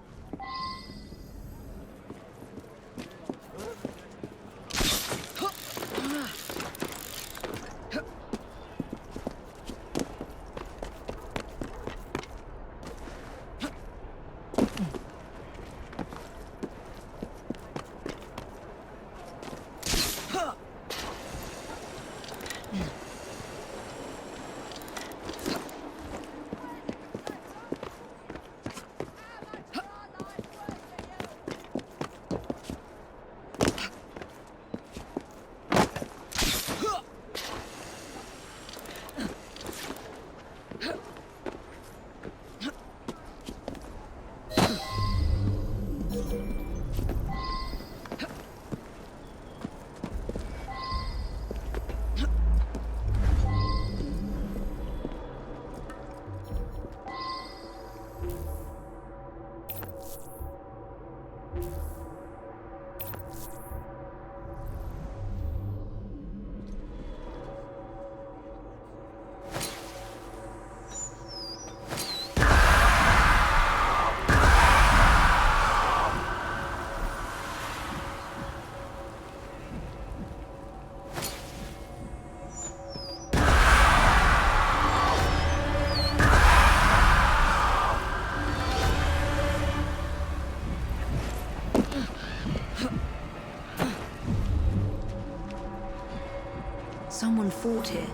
Someone fought here.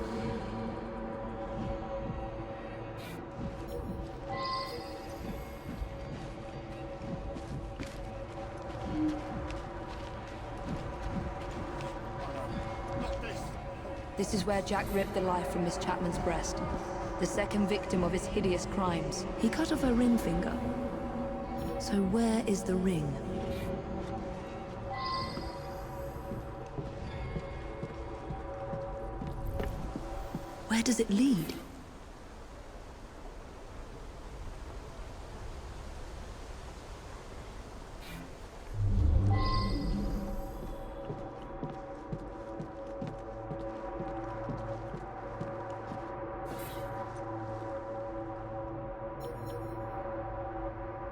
This is where Jack ripped the life from Miss Chapman's breast. The second victim of his hideous crimes. He cut off her ring finger. So where is the ring? Where does it lead?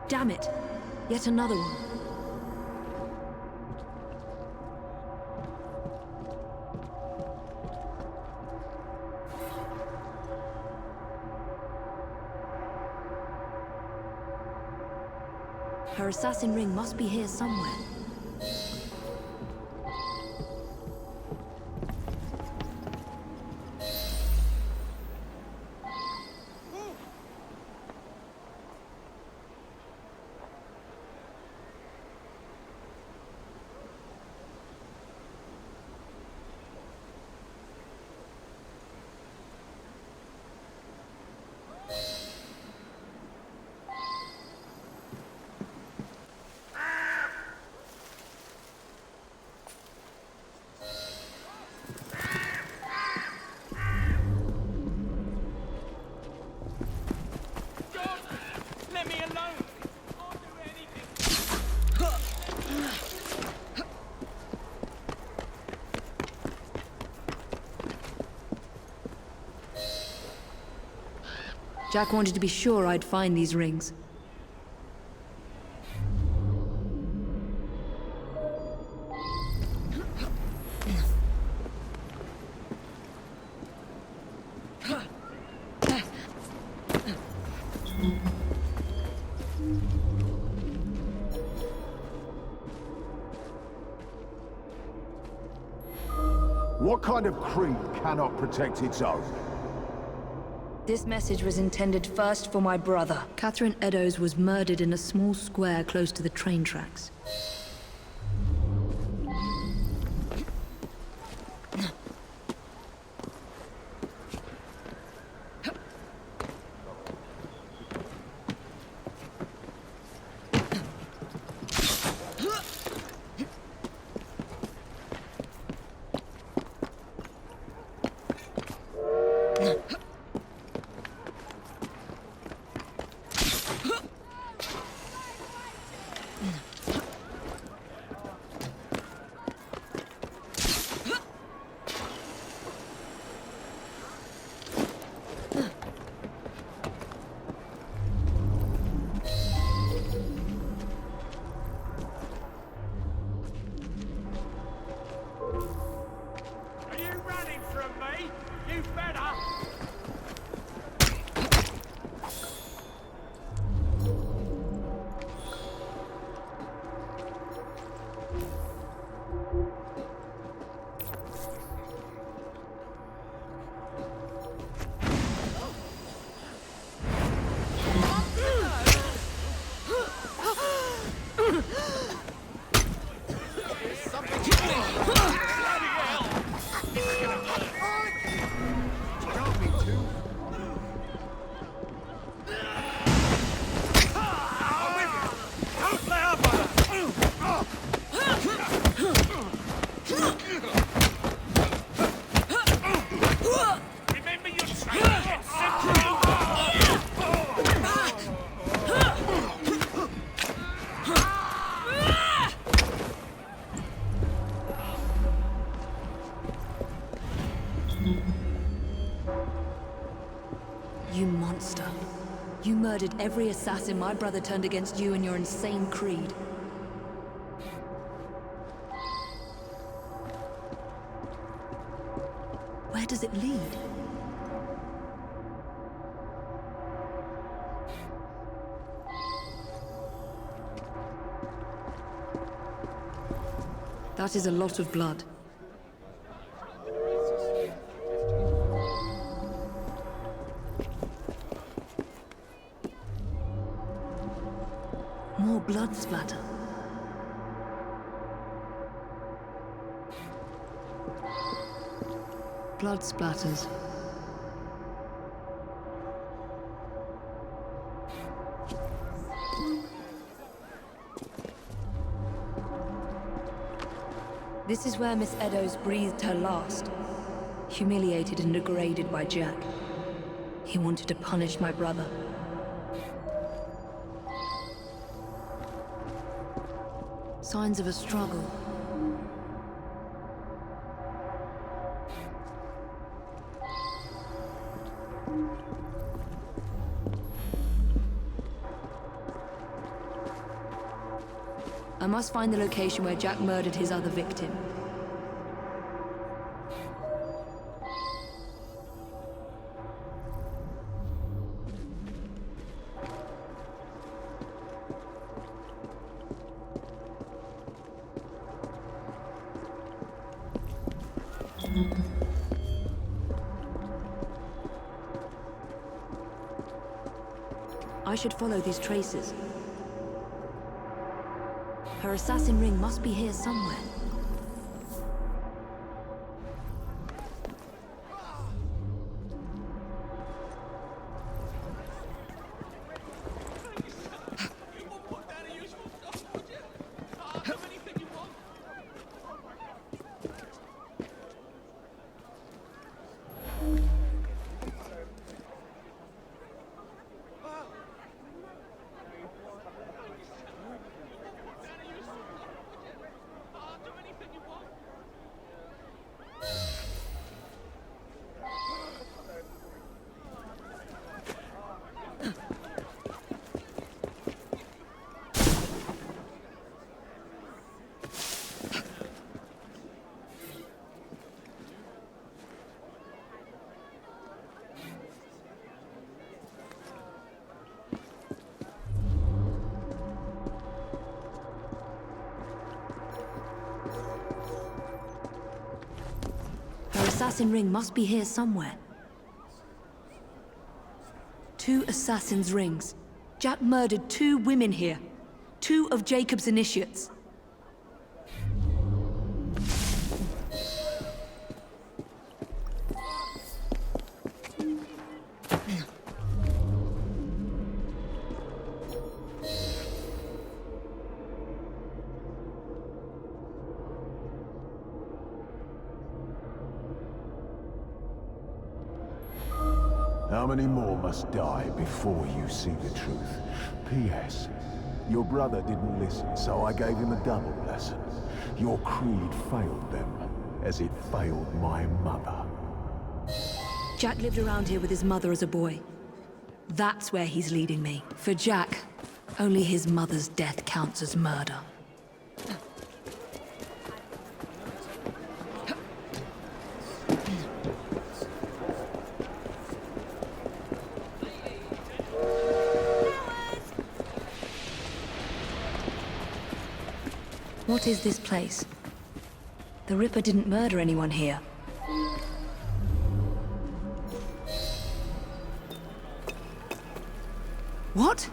Damn it! Yet another one. Her assassin ring must be here somewhere. Jack wanted to be sure I'd find these rings. What kind of creep cannot protect its own? This message was intended first for my brother. Catherine Eddowes was murdered in a small square close to the train tracks. You monster. You murdered every assassin my brother turned against you and your insane creed. Where does it lead? That is a lot of blood. More blood splatter. Blood splatters. This is where Miss Eddowes breathed her last. Humiliated and degraded by Jack. He wanted to punish my brother. Signs of a struggle. I must find the location where Jack murdered his other victim. I should follow these traces. Her assassin ring must be here somewhere. Assassin ring must be here somewhere. 2 assassin's rings. Jack murdered 2 women here. 2 of Jacob's initiates. How many more must die before you see the truth? P.S. Your brother didn't listen, so I gave him a double lesson. Your creed failed them, as it failed my mother. Jack lived around here with his mother as a boy. That's where he's leading me. For Jack, only his mother's death counts as murder. What is this place? The Ripper didn't murder anyone here. What?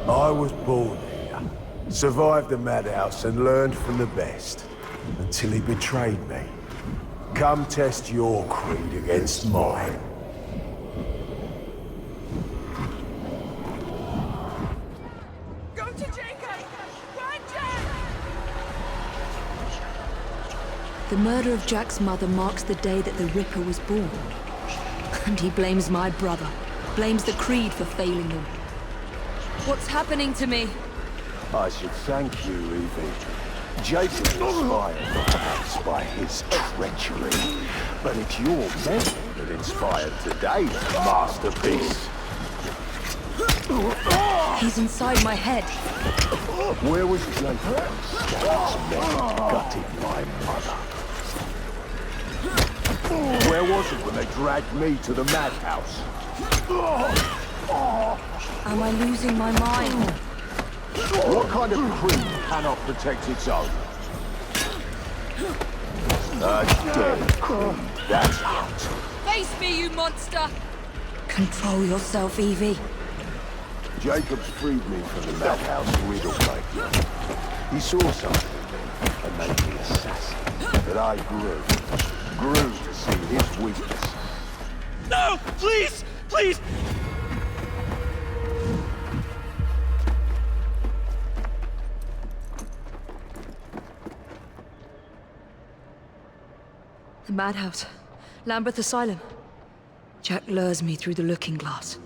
I was born here, survived the madhouse and learned from the best, until he betrayed me. Come test your creed against mine. Go to Jacob! Run, Jack! The murder of Jack's mother marks the day that the Ripper was born. And he blames my brother, blames the creed for failing them. What's happening to me? I should thank you, Evie. Jacob inspired perhaps by his treachery, but it's your memory that inspired today's masterpiece. He's inside my head. Where was Jacob when Scout's men gutted my mother? Where was it when they dragged me to the madhouse? Am I losing my mind? What kind of creed cannot protect its own? A dead creed. That's out. Face me, you monster! Control yourself, Evie. Jacob's freed me from the madhouse riddle maker. He saw something and made me assassin. But I grew to see his weakness. No! Please! Please! The madhouse. Lambeth Asylum. Jack lures me through the looking glass.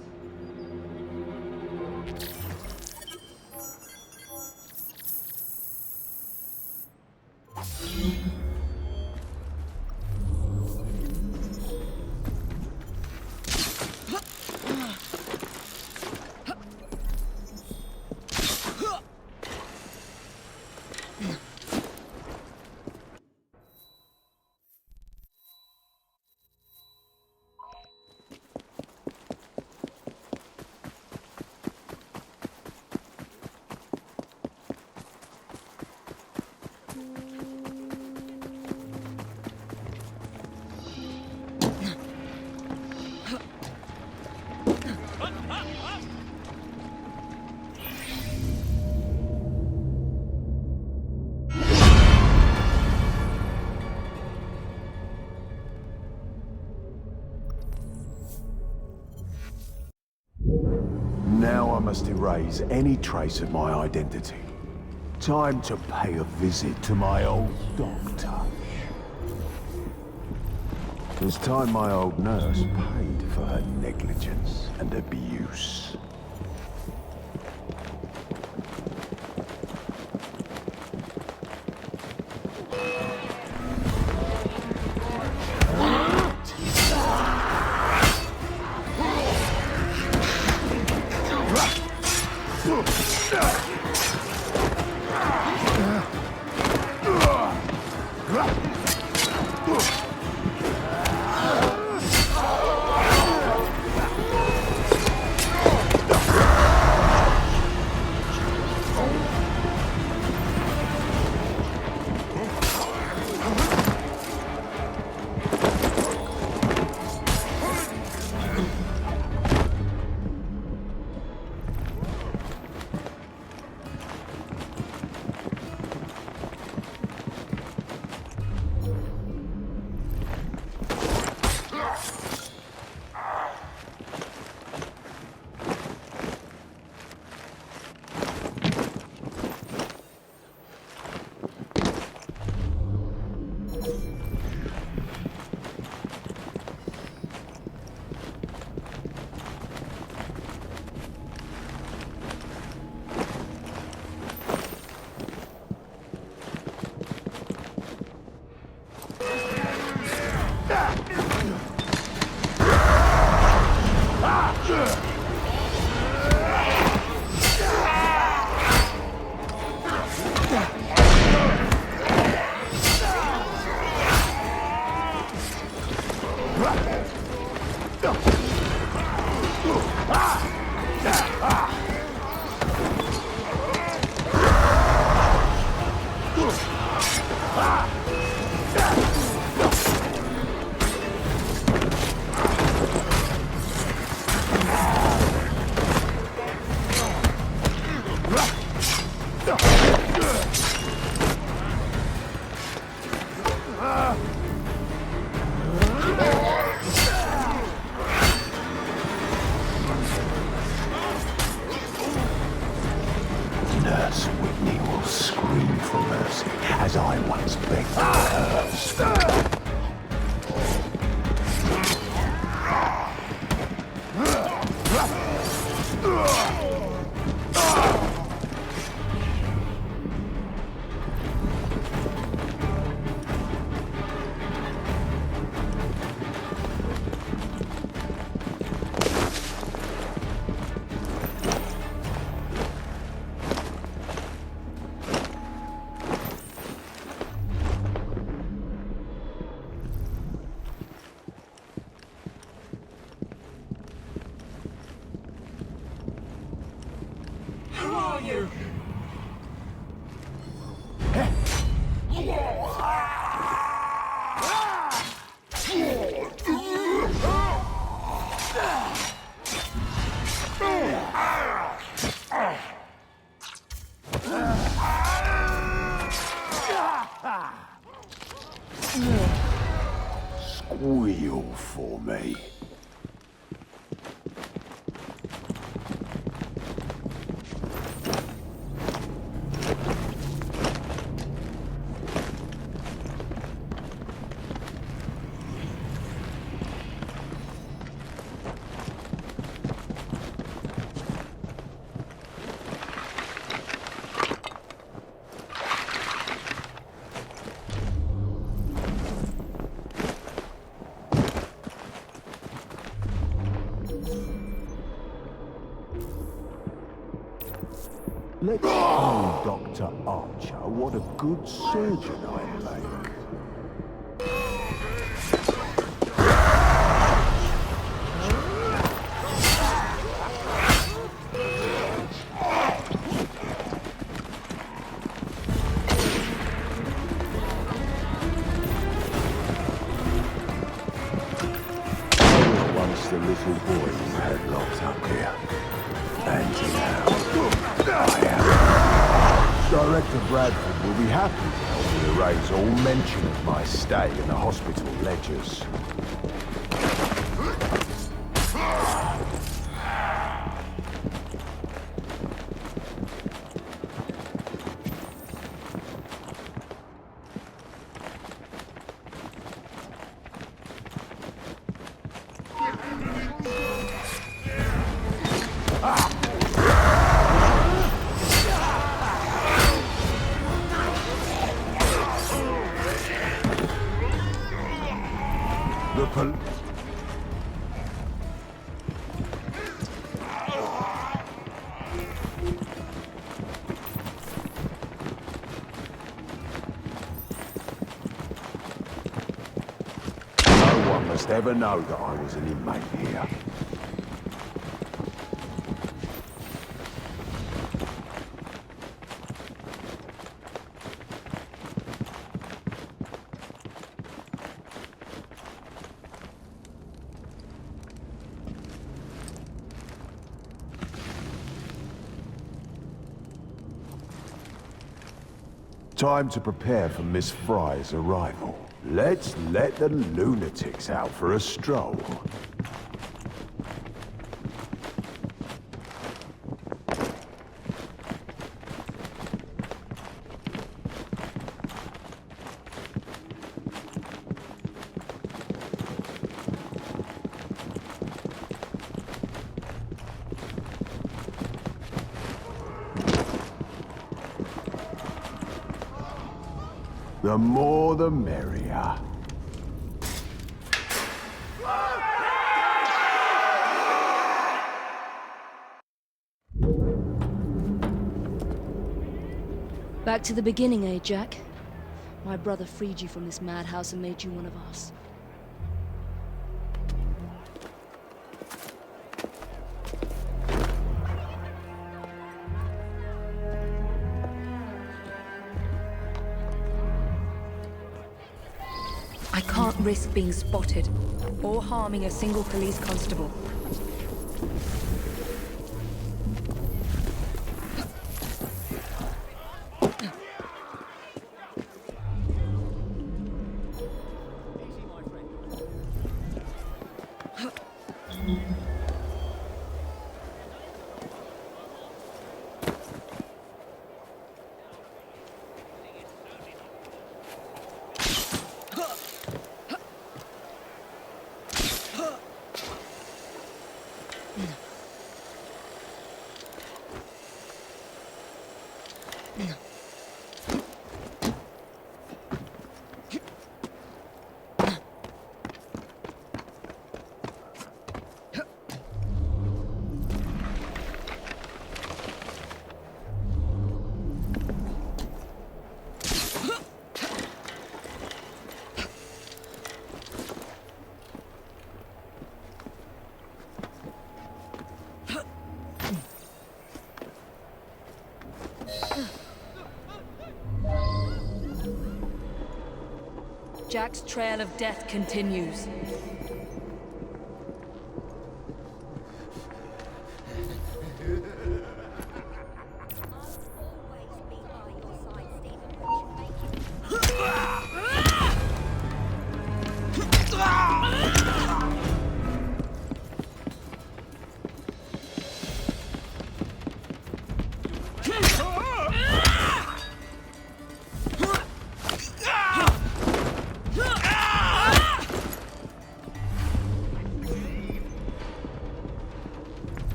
Now I must erase any trace of my identity. Time to pay a visit to my old doctor. It's time my old nurse paid for her negligence and abuse. wheel for me. Let's tell Dr. Archer what a good surgeon I make. Once the little boy you had locked up here. And now, I am. Director Bradford will be happy to help me erase all mention of my stay in the hospital ledgers. No one must ever know that I was an inmate here. Time to prepare for Miss Frye's arrival. Let's let the lunatics out for a stroll. The more the merrier. Back to the beginning, eh, Jack? My brother freed you from this madhouse and made you one of us. I can't risk being spotted, or harming a single police constable. Jack's trail of death continues. Ah!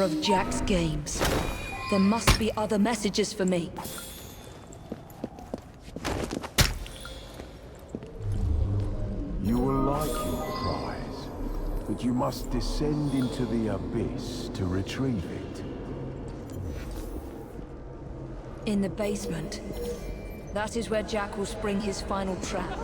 more of Jack's games. There must be other messages for me. You will like your prize, but you must descend into the abyss to retrieve it. In the basement. That is where Jack will spring his final trap.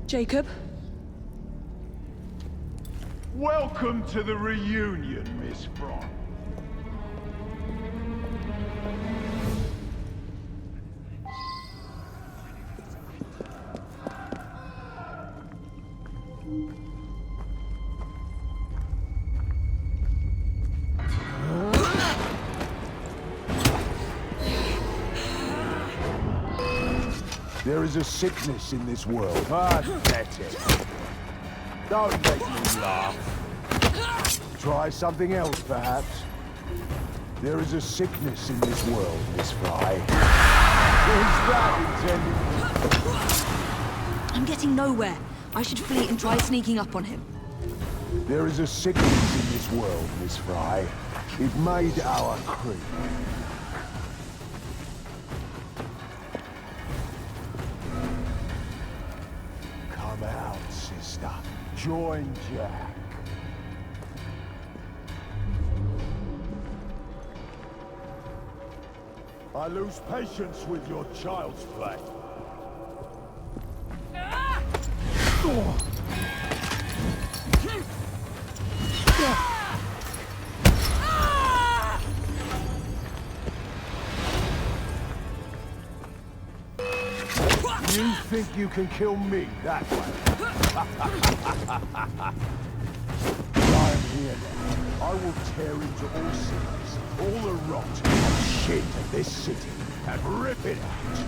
Jacob? Welcome to the reunion, Miss Frye. There is a sickness in this world. Pathetic. Don't make me laugh. Try something else, perhaps. There is a sickness in this world, Miss Frye. Is that intended? I'm getting nowhere. I should flee and try sneaking up on him. There is a sickness in this world, Miss Frye. It made our crew. Come out, sister. Join Jack. I lose patience with your child's play. You think you can kill me that way? I am here now. I will tear into all cities, all the rot and shit of this city, and rip it out.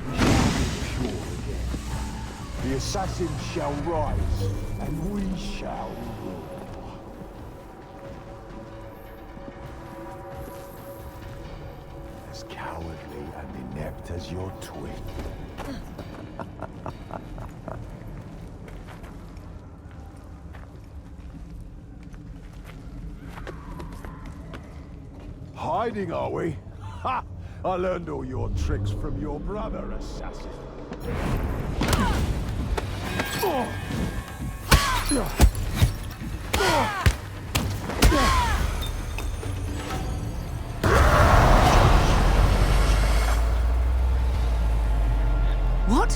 We shall be pure again. The assassins shall rise, and we shall rule. As cowardly and inept as your twin. Hiding, are we? Ha! I learned all your tricks from your brother, assassin. What?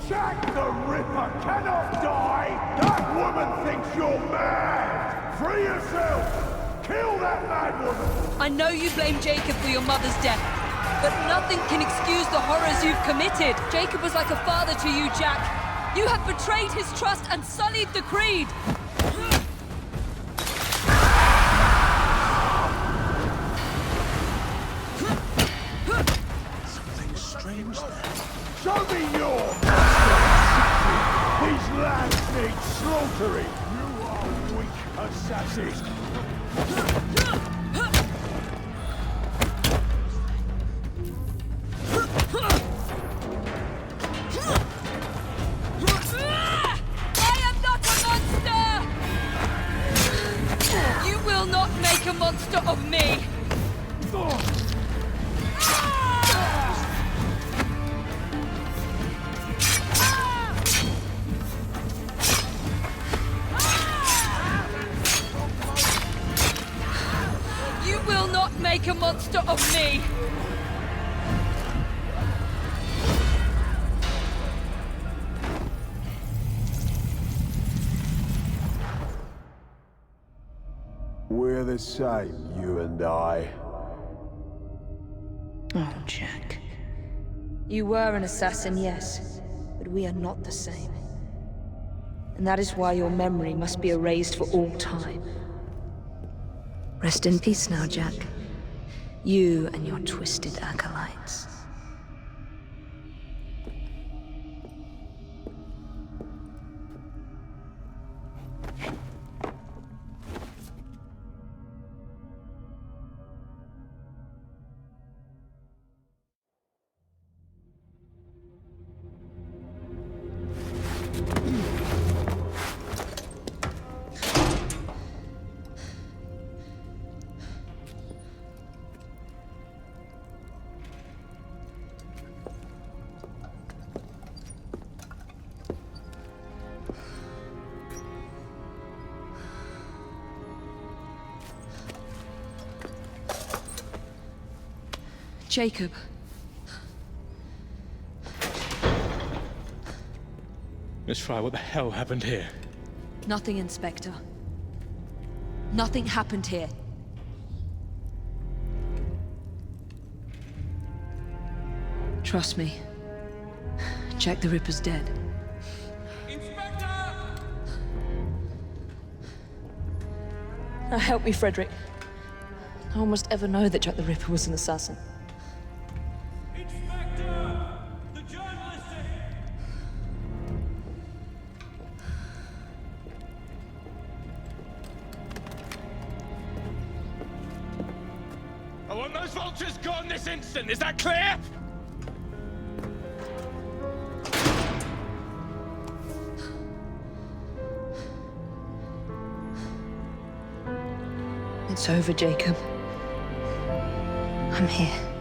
Jack the Ripper cannot die! That woman thinks you're mad! Free yourself! Kill that mad woman! I know you blame Jacob for your mother's death, but nothing can excuse the horrors you've committed. Jacob was like a father to you, Jack. You have betrayed his trust and sullied the Creed! Something strange there. Show me your These lads need slaughtering. You are weak assassins. Make a monster of me! You will not make a monster of me! We're the same, you and I. Oh, Jack. You were an assassin, yes, but we are not the same. And that is why your memory must be erased for all time. Rest in peace now, Jack. You and your twisted acolytes. Jacob. Miss Frye, what the hell happened here? Nothing, Inspector. Nothing happened here. Trust me. Jack the Ripper's dead. Inspector! Now help me, Frederick. No one must ever know that Jack the Ripper was an assassin. Inspector! The journalist! I want those vultures gone this instant, is that clear? It's over, Jacob. I'm here.